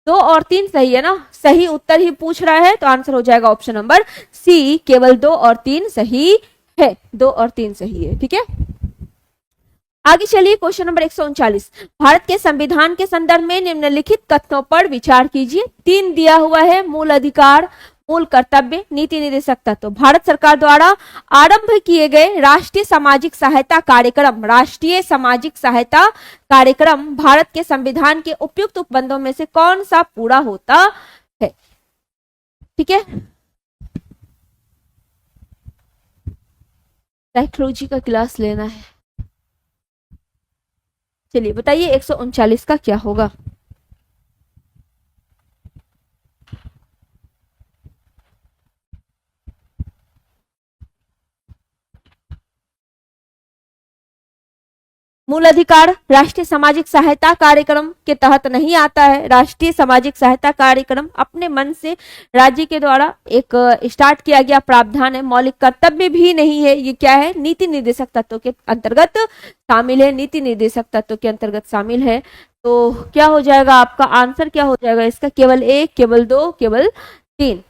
2 और 3 सही है ना? सही उत्तर ही पूछ रहा है तो आंसर हो जाएगा ऑप्शन नंबर सी। केवल 2 और 3 सही है। 2 और 3 सही है। ठीक है, आगे चलिए क्वेश्चन नंबर 139, भारत के संविधान के संदर्भ में निम्नलिखित कथनों पर विचार कीजिए। 3 दिया हुआ है, मूल अधिकार, मूल कर्तव्य, नीति निर्देशक तत्व। भारत सरकार द्वारा आरंभ किए गए राष्ट्रीय सामाजिक सहायता कार्यक्रम भारत के संविधान के उपयुक्त उपबंधों में से कौन सा पूरा होता है? ठीक है, साइकोलॉजी का क्लास लेना है। चलिए बताइए 139 का क्या होगा? मूल अधिकार राष्ट्रीय सामाजिक सहायता कार्यक्रम के तहत नहीं आता है। राष्ट्रीय सामाजिक सहायता कार्यक्रम अपने मन से राज्य के द्वारा एक स्टार्ट किया गया प्रावधान है, मौलिक कर्तव्य भी नहीं है। ये क्या है, नीति निर्देशक तत्व के अंतर्गत शामिल है, नीति निर्देशक तत्व के अंतर्गत शामिल है। तो क्या हो जाएगा आपका आंसर, क्या हो जाएगा इसका, केवल 1, केवल 2, केवल 3।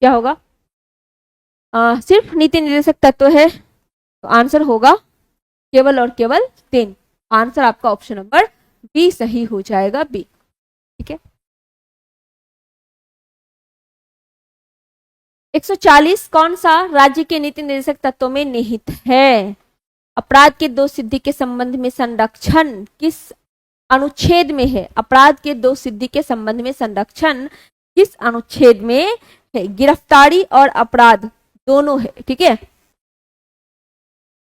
क्या होगा, सिर्फ नीति निर्देशक तत्व है, तो आंसर होगा केवल और केवल 3। आंसर आपका ऑप्शन नंबर बी सही हो जाएगा, बी। ठीक है। 140 कौन सा राज्य के नीति निर्देशक तत्वों में निहित है? अपराध के दोष सिद्धि के संबंध में संरक्षण किस अनुच्छेद में है? अपराध के दोष सिद्धि के संबंध में संरक्षण किस अनुच्छेद में है? गिरफ्तारी और अपराध दोनों है। ठीक है।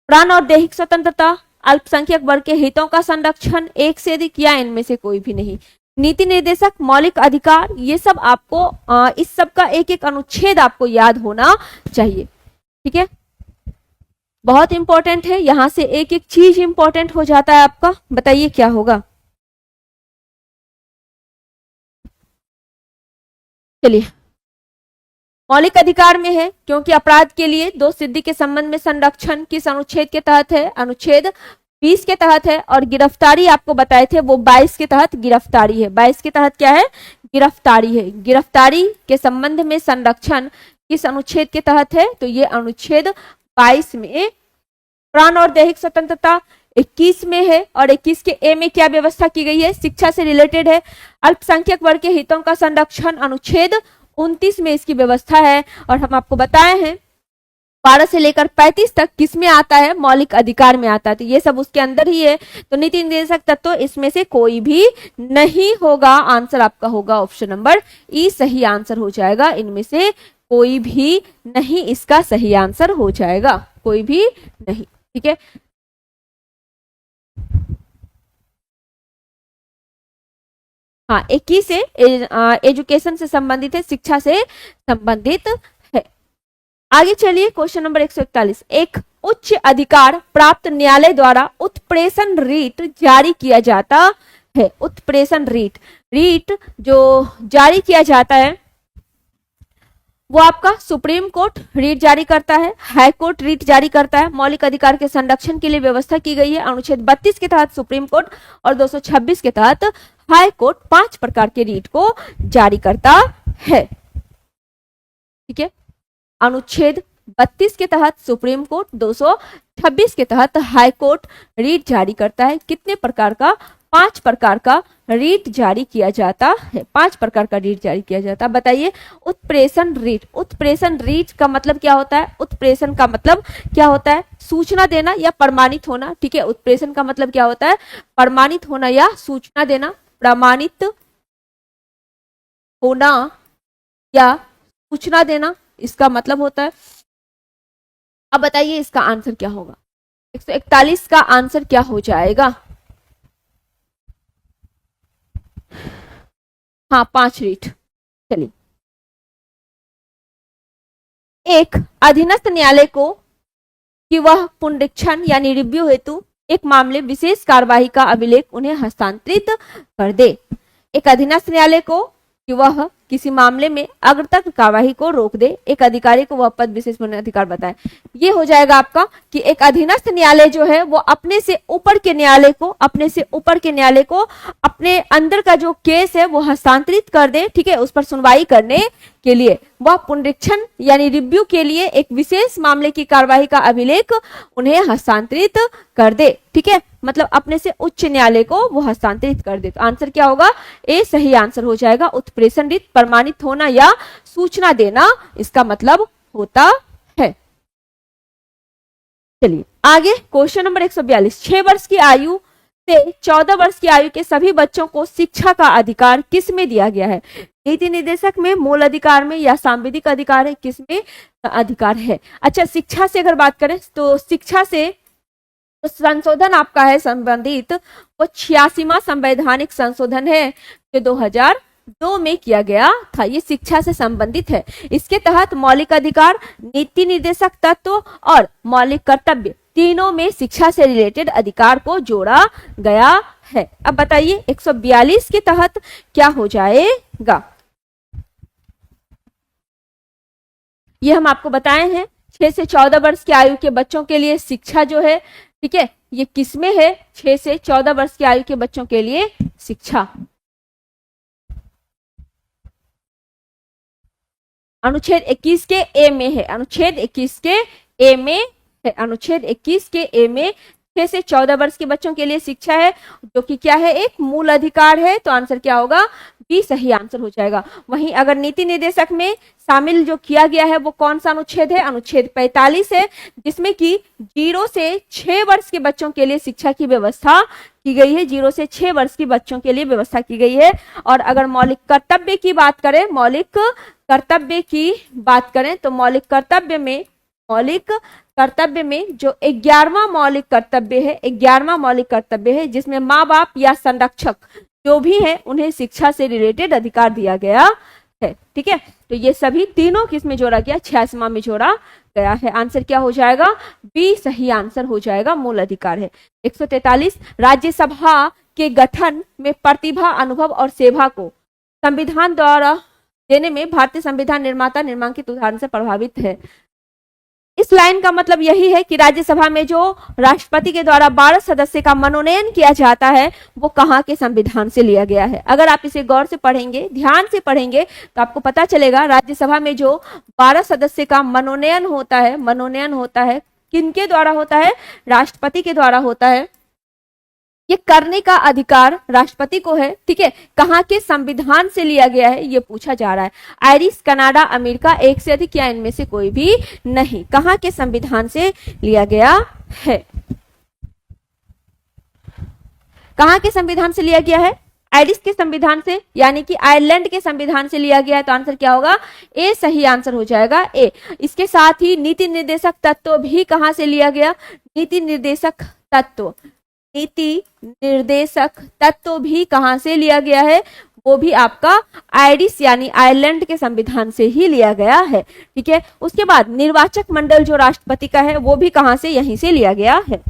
प्राण और दैहिक स्वतंत्रता, अल्पसंख्यक वर्ग के हितों का संरक्षण, एक से अधिक या इनमें से कोई भी नहीं। नीति निर्देशक, मौलिक अधिकार, ये सब आपको इस सब का एक एक अनुच्छेद आपको याद होना चाहिए। ठीक है, बहुत इंपॉर्टेंट है, यहां से एक एक चीज इंपॉर्टेंट हो जाता है आपका। बताइए क्या होगा। चलिए, मौलिक अधिकार में है क्योंकि अपराध के लिए दोष सिद्धि के संबंध में संरक्षण किस अनुच्छेद के तहत है? अनुच्छेद 20 के तहत है। और गिरफ्तारी आपको बताए थे वो 22 के तहत गिरफ्तारी है। 22 के तहत क्या है? गिरफ्तारी है। गिरफ्तारी के संबंध में संरक्षण किस अनुच्छेद के तहत है? तो ये अनुच्छेद 22 में। प्राण और दैहिक स्वतंत्रता 21 में है। और 21 के ए में क्या व्यवस्था की गई है? शिक्षा से रिलेटेड है। अल्पसंख्यक वर्ग के हितों का संरक्षण अनुच्छेद 29 में इसकी व्यवस्था है। और हम आपको बताए हैं 12 से लेकर 35 तक किस में आता है? मौलिक अधिकार में आता है। तो ये सब उसके अंदर ही है। तो नीति निर्देशक तत्व इसमें से कोई भी नहीं होगा। आंसर आपका होगा ऑप्शन नंबर ई सही आंसर हो जाएगा। इनमें से कोई भी नहीं इसका सही आंसर हो जाएगा, कोई भी नहीं। ठीक है, हाँ 21 से एजुकेशन से संबंधित है, शिक्षा से संबंधित है। आगे चलिए, क्वेश्चन नंबर 141। एक उच्च अधिकार प्राप्त न्यायालय द्वारा उत्प्रेषण रीट जारी किया जाता है। उत्प्रेषण रीट, रीट जो जारी किया जाता है वो आपका सुप्रीम कोर्ट रीट जारी करता है, हाई कोर्ट रीट जारी करता है। मौलिक अधिकार के संरक्षण के लिए व्यवस्था की गई है अनुच्छेद 32 के तहत सुप्रीम कोर्ट और 226 के तहत हाई कोर्ट 5 प्रकार के रीट को जारी करता है। ठीक है, अनुच्छेद 32 के तहत सुप्रीम कोर्ट, 226 के तहत हाई कोर्ट रीट जारी करता है। कितने प्रकार का? 5 प्रकार का रीट जारी किया जाता है। 5 प्रकार का रीट जारी किया जाता है। बताइए, उत्प्रेषण रीट, उत्प्रेषण रीट का मतलब क्या होता है? उत्प्रेषण का मतलब क्या होता है? सूचना देना या प्रमाणित होना। ठीक है, उत्प्रेषण का मतलब क्या होता है? प्रमाणित होना या सूचना देना। प्रमाणित होना या सूचना देना इसका मतलब होता है। अब बताइए इसका आंसर क्या होगा। 141 का आंसर क्या हो जाएगा? हाँ 5 रीट। चलिए, एक अधीनस्थ न्यायालय को कि वह पुनरीक्षण यानी रिव्यू हेतु एक मामले विशेष कार्यवाही का अभिलेख उन्हें हस्तांतरित कर दे। एक अधीनस्थ न्यायालय को कि वह किसी मामले में अग्रतर कार्यवाही को रोक दे। एक अधिकारी को वह पद विशेष अधिकार बताए। ये हो जाएगा आपका कि एक अधीनस्थ न्यायालय जो है वो अपने से ऊपर के न्यायालय को, अपने से ऊपर के न्यायालय को अपने अंदर का जो केस है वो हस्तांतरित कर दे। ठीक है, उस पर सुनवाई करने के लिए वह पुनरीक्षण यानी रिव्यू के लिए एक विशेष मामले की कार्यवाही का अभिलेख उन्हें हस्तांतरित कर दे। ठीक है, मतलब अपने से उच्च न्यायालय को वो हस्तांतरित कर दे। तो आंसर क्या होगा? ए सही आंसर हो जाएगा। उत्प्रेषण रीट प्रमाणित होना या सूचना देना इसका मतलब होता है। चलिए आगे, क्वेश्चन नंबर 142। 6 वर्ष की आयु से 14 वर्ष की आयु के सभी बच्चों को शिक्षा का अधिकार किस में दिया गया है? नीति निर्देशक में, मूल अधिकार में या सांविधिक अधिकार है? किस में अधिकार है? अच्छा, शिक्षा से अगर बात करें तो शिक्षा से तो संशोधन आपका है संबंधित वो 86वां संवैधानिक संशोधन है जो 2000 2002 में किया गया था। ये शिक्षा से संबंधित है। इसके तहत मौलिक अधिकार, नीति निर्देशक तत्व और मौलिक कर्तव्य तीनों में शिक्षा से रिलेटेड अधिकार को जोड़ा गया है। अब बताइए 142 के तहत क्या हो जाएगा। ये हम आपको बताए हैं 6 से 14 वर्ष की आयु के बच्चों के लिए शिक्षा जो है, ठीक है, ये किसमें है, 6 से 14 वर्ष की आयु के बच्चों के लिए शिक्षा अनुच्छेद 21 के ए में है। अनुच्छेद 21 के ए में है। अनुच्छेद 21 के ए में 6 से 14 वर्ष के बच्चों के लिए शिक्षा है, जो कि क्या है, एक मूल अधिकार है। तो आंसर क्या होगा, बी सही आंसर हो जाएगा। वहीं अगर नीति निर्देशक में शामिल जो किया गया है वो कौन सा अनुच्छेद है, अनुच्छेद 45 है, जिसमें कि 0 से 6 वर्ष के बच्चों के लिए शिक्षा की व्यवस्था की गई है। 0 से 6 वर्ष के बच्चों के लिए व्यवस्था की गई है। और अगर मौलिक कर्तव्य की बात करें, मौलिक कर्तव्य की बात करें तो मौलिक कर्तव्य में जो 11वां मौलिक कर्तव्य है, 11वां मौलिक कर्तव्य है, जिसमें माँ बाप या संरक्षक जो भी है उन्हें शिक्षा से रिलेटेड अधिकार दिया गया है। ठीक है, तो ये सभी तीनों किस में जोड़ा गया, 86वां में जोड़ा गया है। आंसर क्या हो जाएगा, बी सही आंसर हो जाएगा, मूल अधिकार है। 143 राज्यसभा के गठन में प्रतिभा, अनुभव और सेवा को संविधान द्वारा देने में भारतीय संविधान निर्माता निम्नलिखित उदाहरण से प्रभावित है। इस लाइन का मतलब यही है कि राज्यसभा में जो राष्ट्रपति के द्वारा 12 सदस्य का मनोनयन किया जाता है वो कहाँ के संविधान से लिया गया है। अगर आप इसे गौर से पढ़ेंगे, ध्यान से पढ़ेंगे तो आपको पता चलेगा राज्यसभा में जो 12 सदस्य का मनोनयन होता है किनके द्वारा होता है, राष्ट्रपति के द्वारा होता है। ये करने का अधिकार राष्ट्रपति को है। ठीक है, कहाँ के संविधान से लिया गया है ये पूछा जा रहा है। आयरिश, कनाडा, अमेरिका, एक से अधिक या इनमें से कोई भी नहीं, कहाँ के संविधान से लिया गया है, कहाँ के संविधान से लिया गया है, आयरिश के संविधान से, यानी कि आयरलैंड के संविधान से लिया गया है। तो आंसर क्या होगा, ए सही आंसर हो जाएगा, ए। इसके साथ ही नीति निर्देशक तत्व भी कहाँ से लिया गया, नीति निर्देशक तत्व भी कहां से लिया गया है, वो भी आपका आयरिश यानी आयरलैंड के संविधान से ही लिया गया है। ठीक है, उसके बाद निर्वाचक मंडल जो राष्ट्रपति का है वो भी कहां से, यहीं से लिया गया है।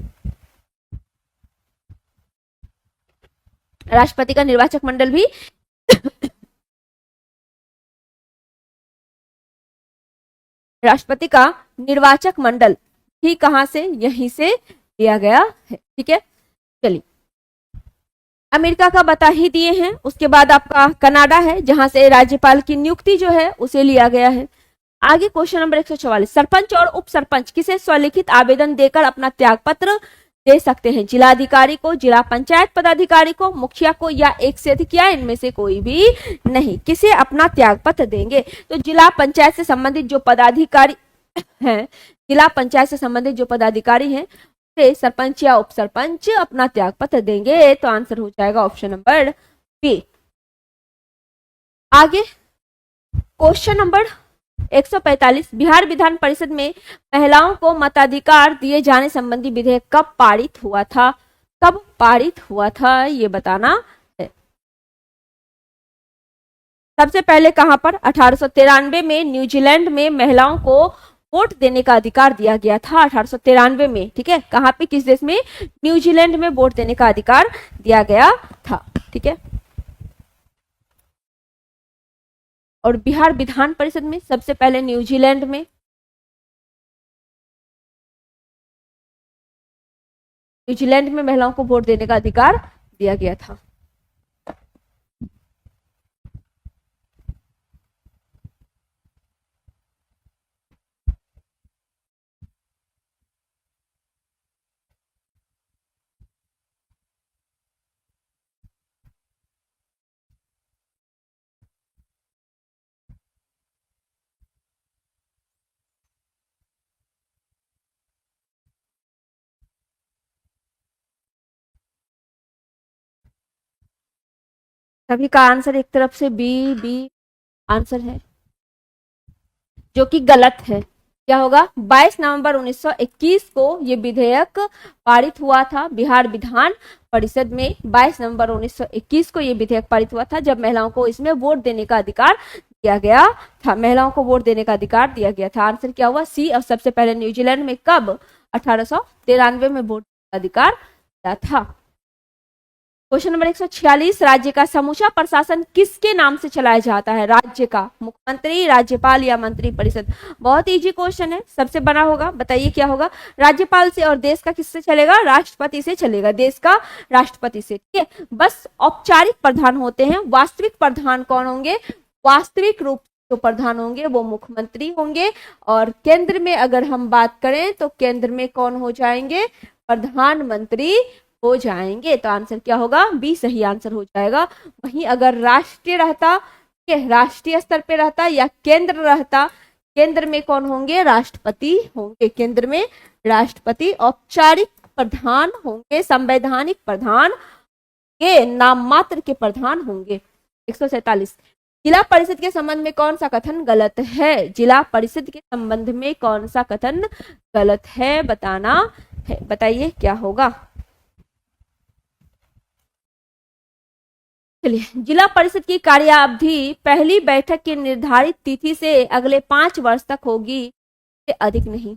राष्ट्रपति का निर्वाचक मंडल भी राष्ट्रपति का निर्वाचक मंडल भी कहां से, यहीं से लिया गया है। ठीक है, चलिए अमेरिका का बता ही दिए हैं। उसके बाद आपका कनाडा है, जहां से राज्यपाल की नियुक्ति जो है उसे लिया गया है। आगे क्वेश्चन नंबर 144, सरपंच और उप सरपंच किसे स्वलिखित आवेदन देकर अपना त्याग पत्र दे सकते हैं, जिलाधिकारी को, जिला पंचायत पदाधिकारी को, मुखिया को, या एक से अधिक या इनमें से कोई भी नहीं। किसे अपना त्याग पत्र देंगे, तो जिला पंचायत से संबंधित जो पदाधिकारी हैं, जिला पंचायत से संबंधित जो पदाधिकारी हैं सरपंच या उप सरपंच अपना त्याग पत्र देंगे। तो आंसर हो जाएगा ऑप्शन नंबर बी। आगे क्वेश्चन नंबर 145, बिहार विधान परिषद में महिलाओं को मताधिकार दिए जाने संबंधी विधेयक कब पारित हुआ था, ये बताना है। सबसे पहले कहां पर, 1893 में न्यूजीलैंड में महिलाओं को वोट देने का अधिकार दिया गया था, 1893 में। ठीक है, कहां पे, किस देश में, न्यूजीलैंड में वोट देने का अधिकार दिया गया था। ठीक है, और बिहार विधान परिषद में सबसे पहले न्यूजीलैंड में महिलाओं को वोट देने का अधिकार दिया गया था। सभी का आंसर एक तरफ से बी आंसर है, जो कि गलत है। क्या होगा? 22 नवंबर 1921 को ये विधेयक पारित हुआ था बिहार विधान परिषद में। 22 नवंबर 1921 को ये विधेयक पारित हुआ था, जब महिलाओं को इसमें वोट देने का अधिकार दिया गया था। महिलाओं को वोट देने का अधिकार दिया गया था। आंसर क्या हुआ? सी। और सबसे पहले न्यूजीलैंड में कब? 1893 में वोट का अधिकार दिया था। क्वेश्चन नंबर 146, राज्य का समूचा प्रशासन किसके नाम से चलाया जाता है? राज्य का मुख्यमंत्री, राज्यपाल या मंत्री परिषद? बहुत इजी क्वेश्चन है, सबसे बना होगा। बताइए क्या होगा? राज्यपाल से। और देश का किससे चलेगा? राष्ट्रपति से चलेगा। देश का राष्ट्रपति से, ठीक है। बस औपचारिक प्रधान होते हैं। वास्तविक प्रधान कौन होंगे? वास्तविक रूप जो प्रधान होंगे वो मुख्यमंत्री होंगे। और केंद्र में अगर हम बात करें तो केंद्र में कौन हो जाएंगे? प्रधानमंत्री हो जाएंगे। तो आंसर क्या होगा? बी सही आंसर हो जाएगा। वहीं अगर राष्ट्रीय रहता, राष्ट्रीय स्तर पे रहता या केंद्र रहता, केंद्र में कौन होंगे? राष्ट्रपति होंगे। केंद्र में राष्ट्रपति औपचारिक प्रधान होंगे, संवैधानिक प्रधान के नाम मात्र के प्रधान होंगे। 147, जिला परिषद के संबंध में कौन सा कथन गलत है? जिला परिषद के संबंध में कौन सा कथन गलत है बताना है। बताइए क्या होगा? चलिए, जिला परिषद की कार्यावधि पहली बैठक की निर्धारित तिथि से अगले 5 वर्ष तक होगी, से अधिक नहीं।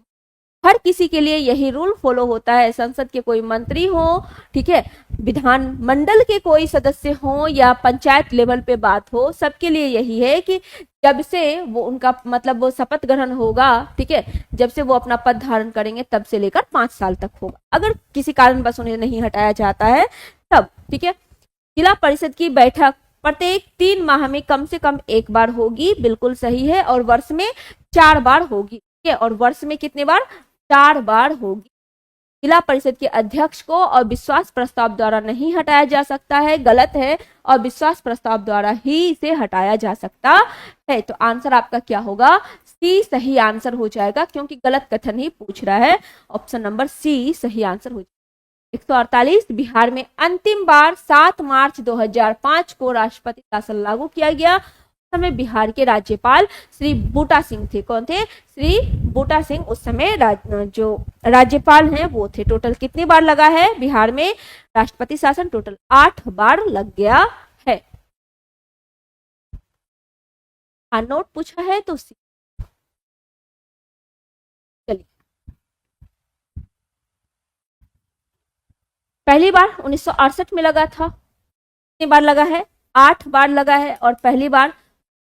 हर किसी के लिए यही रूल फॉलो होता है। संसद के कोई मंत्री हो, ठीक है, विधान मंडल के कोई सदस्य हो या पंचायत लेवल पे बात हो, सबके लिए यही है कि जब से वो उनका मतलब वो शपथ ग्रहण होगा, ठीक है, जब से वो अपना पद धारण करेंगे तब से लेकर 5 साल तक होगा। अगर किसी कारणवश उन्हें नहीं हटाया जाता है तब, ठीक है। जिला परिषद की बैठक प्रत्येक 3 माह में कम से कम 1 बार होगी, बिल्कुल सही है। और वर्ष में 4 बार होगी, ठीक है। और वर्ष में कितने बार? 4 बार होगी। जिला परिषद के अध्यक्ष को अविश्वास प्रस्ताव द्वारा नहीं हटाया जा सकता है, गलत है। और विश्वास प्रस्ताव द्वारा ही इसे हटाया जा सकता है। तो आंसर आपका क्या होगा? सी सही आंसर हो जाएगा, क्योंकि गलत कथन ही पूछ रहा है। ऑप्शन नंबर सी सही आंसर हो जाएगा। 148, बिहार में अंतिम बार 7 मार्च 2005 को राष्ट्रपति शासन लागू किया गया। उस समय बिहार के राज्यपाल श्री बूटा सिंह थे। कौन थे? श्री बूटा सिंह उस समय जो राज्यपाल हैं वो थे। टोटल कितनी बार लगा है बिहार में राष्ट्रपति शासन? टोटल 8 बार लग गया है। हाँ, नोट पूछा है तो चलिए, पहली बार 1968 में लगा था। कितनी बार लगा है? 8 बार लगा है। और पहली बार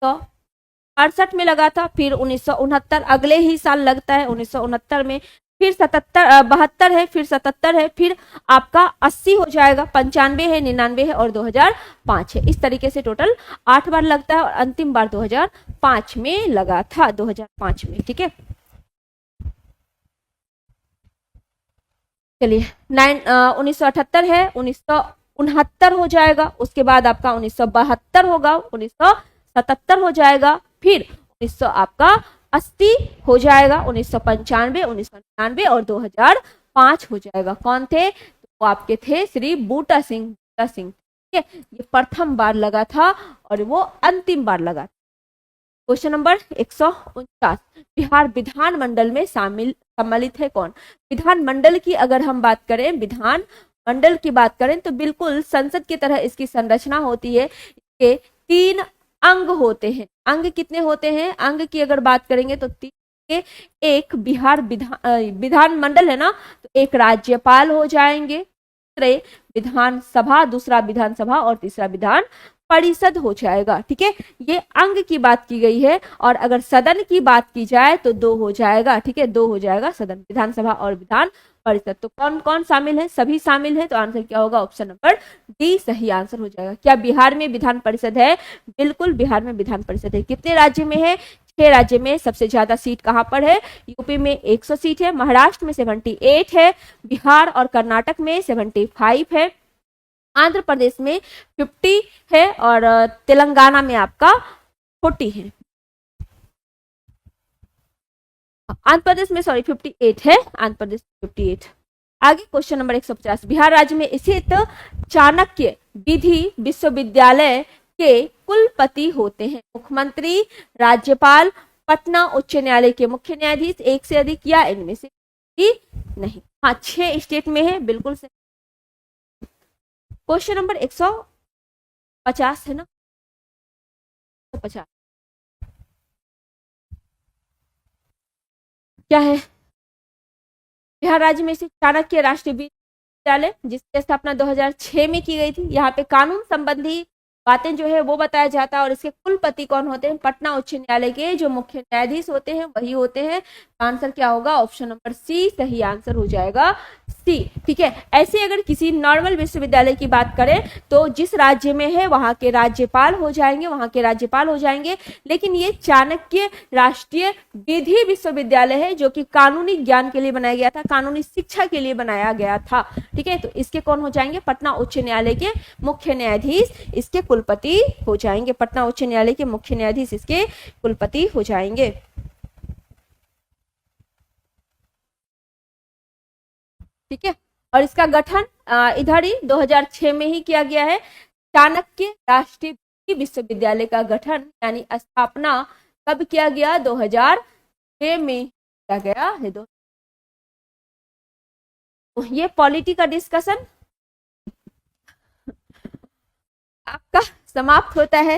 1968 में लगा था, फिर 1969 अगले ही साल लगता है 1969 में, फिर 72 है, फिर 77 है, फिर आपका 80 हो जाएगा, 95 है, 99 है और 2005 है। इस तरीके से टोटल 8 बार लगता है। और अंतिम बार 2005 में लगा था, 2005 में, ठीक है। चलिए, 1978 है, 1969 हो जाएगा, उसके बाद आपका 1972 होगा, 1977 हो जाएगा, फिर 1900 आपका 80 हो जाएगा, 1995, 1999 और 2005 हो जाएगा। कौन थे? तो वो आपके थे श्री बूटा सिंह। ठीक है, ये प्रथम बार लगा था और वो अंतिम बार लगा था। क्वेश्चन नंबर 149, बिहार विधानमंडल में सम्मिलित है कौन? विधानमंडल की अगर हम बात करें, विधान मंडल की बात करें तो बिल्कुल संसद की तरह इसकी संरचना होती है। इसके 3 अंग होते हैं। अंग कितने होते हैं? अंग की अगर बात करेंगे तो 3 के, एक बिहार विधानमंडल है ना, तो एक राज्यपाल हो जाएंगे, दूसरे विधानसभा, दूसरा विधानसभा और तीसरा विधान परिषद हो जाएगा। ठीक है, ये अंग की बात की गई है। और अगर सदन की बात की जाए तो 2 हो जाएगा। ठीक है, 2 हो जाएगा सदन, विधानसभा और विधान परिषद। तो कौन कौन शामिल है? सभी शामिल है। तो आंसर क्या होगा? ऑप्शन नंबर डी सही आंसर हो जाएगा। क्या बिहार में विधान परिषद है? बिल्कुल बिहार में विधान परिषद है। कितने राज्य में है? 6 राज्य में। सबसे ज्यादा सीट कहां पर है? यूपी में 100 सीट है, महाराष्ट्र में 78 है, बिहार और कर्नाटक में 75 है, आंध्र प्रदेश में 50 है और तेलंगाना में आपका 40 है। आंध्र प्रदेश में 58 है, आंध्र प्रदेश 58। आगे क्वेश्चन नंबर 150, बिहार राज्य में स्थित चाणक्य विधि विश्वविद्यालय के कुलपति होते हैं मुख्यमंत्री, राज्यपाल, पटना उच्च न्यायालय के मुख्य न्यायाधीश, एक से अधिक या इनमें से भी नहीं। हाँ, 6 स्टेट में है, बिल्कुल सही। क्वेश्चन नंबर 150 है ना, 150 क्या है? बिहार राज्य में स्थित चाणक्य राष्ट्रीय विश्वविद्यालय, जिसकी स्थापना 2006 में की गई थी। यहाँ पे कानून संबंधी बातें जो है वो बताया जाता है, और इसके कुलपति कौन होते हैं? पटना उच्च न्यायालय के जो मुख्य न्यायाधीश होते हैं वही होते हैं। आंसर क्या होगा? ऑप्शन नंबर सी सही आंसर हो जाएगा, सी। ठीक है, ऐसे अगर किसी नॉर्मल विश्वविद्यालय की बात करें तो जिस राज्य में है वहां के राज्यपाल हो जाएंगे, वहां के राज्यपाल हो जाएंगे। लेकिन ये चाणक्य राष्ट्रीय विधि विश्वविद्यालय है, जो कि कानूनी ज्ञान के लिए बनाया गया था, कानूनी शिक्षा के लिए बनाया गया था। ठीक है, तो इसके कौन हो जाएंगे? पटना उच्च न्यायालय के मुख्य न्यायाधीश इसके कुलपति हो जाएंगे। पटना उच्च न्यायालय के मुख्य न्यायाधीश इसके कुलपति हो जाएंगे। ठीक है, और इसका गठन इधर ही 2006 में ही किया गया है। चाणक्य राष्ट्रीय विश्वविद्यालय का गठन यानी स्थापना कब किया गया? 2006 में किया गया है। ये पॉलिटी का डिस्कशन आपका समाप्त होता है।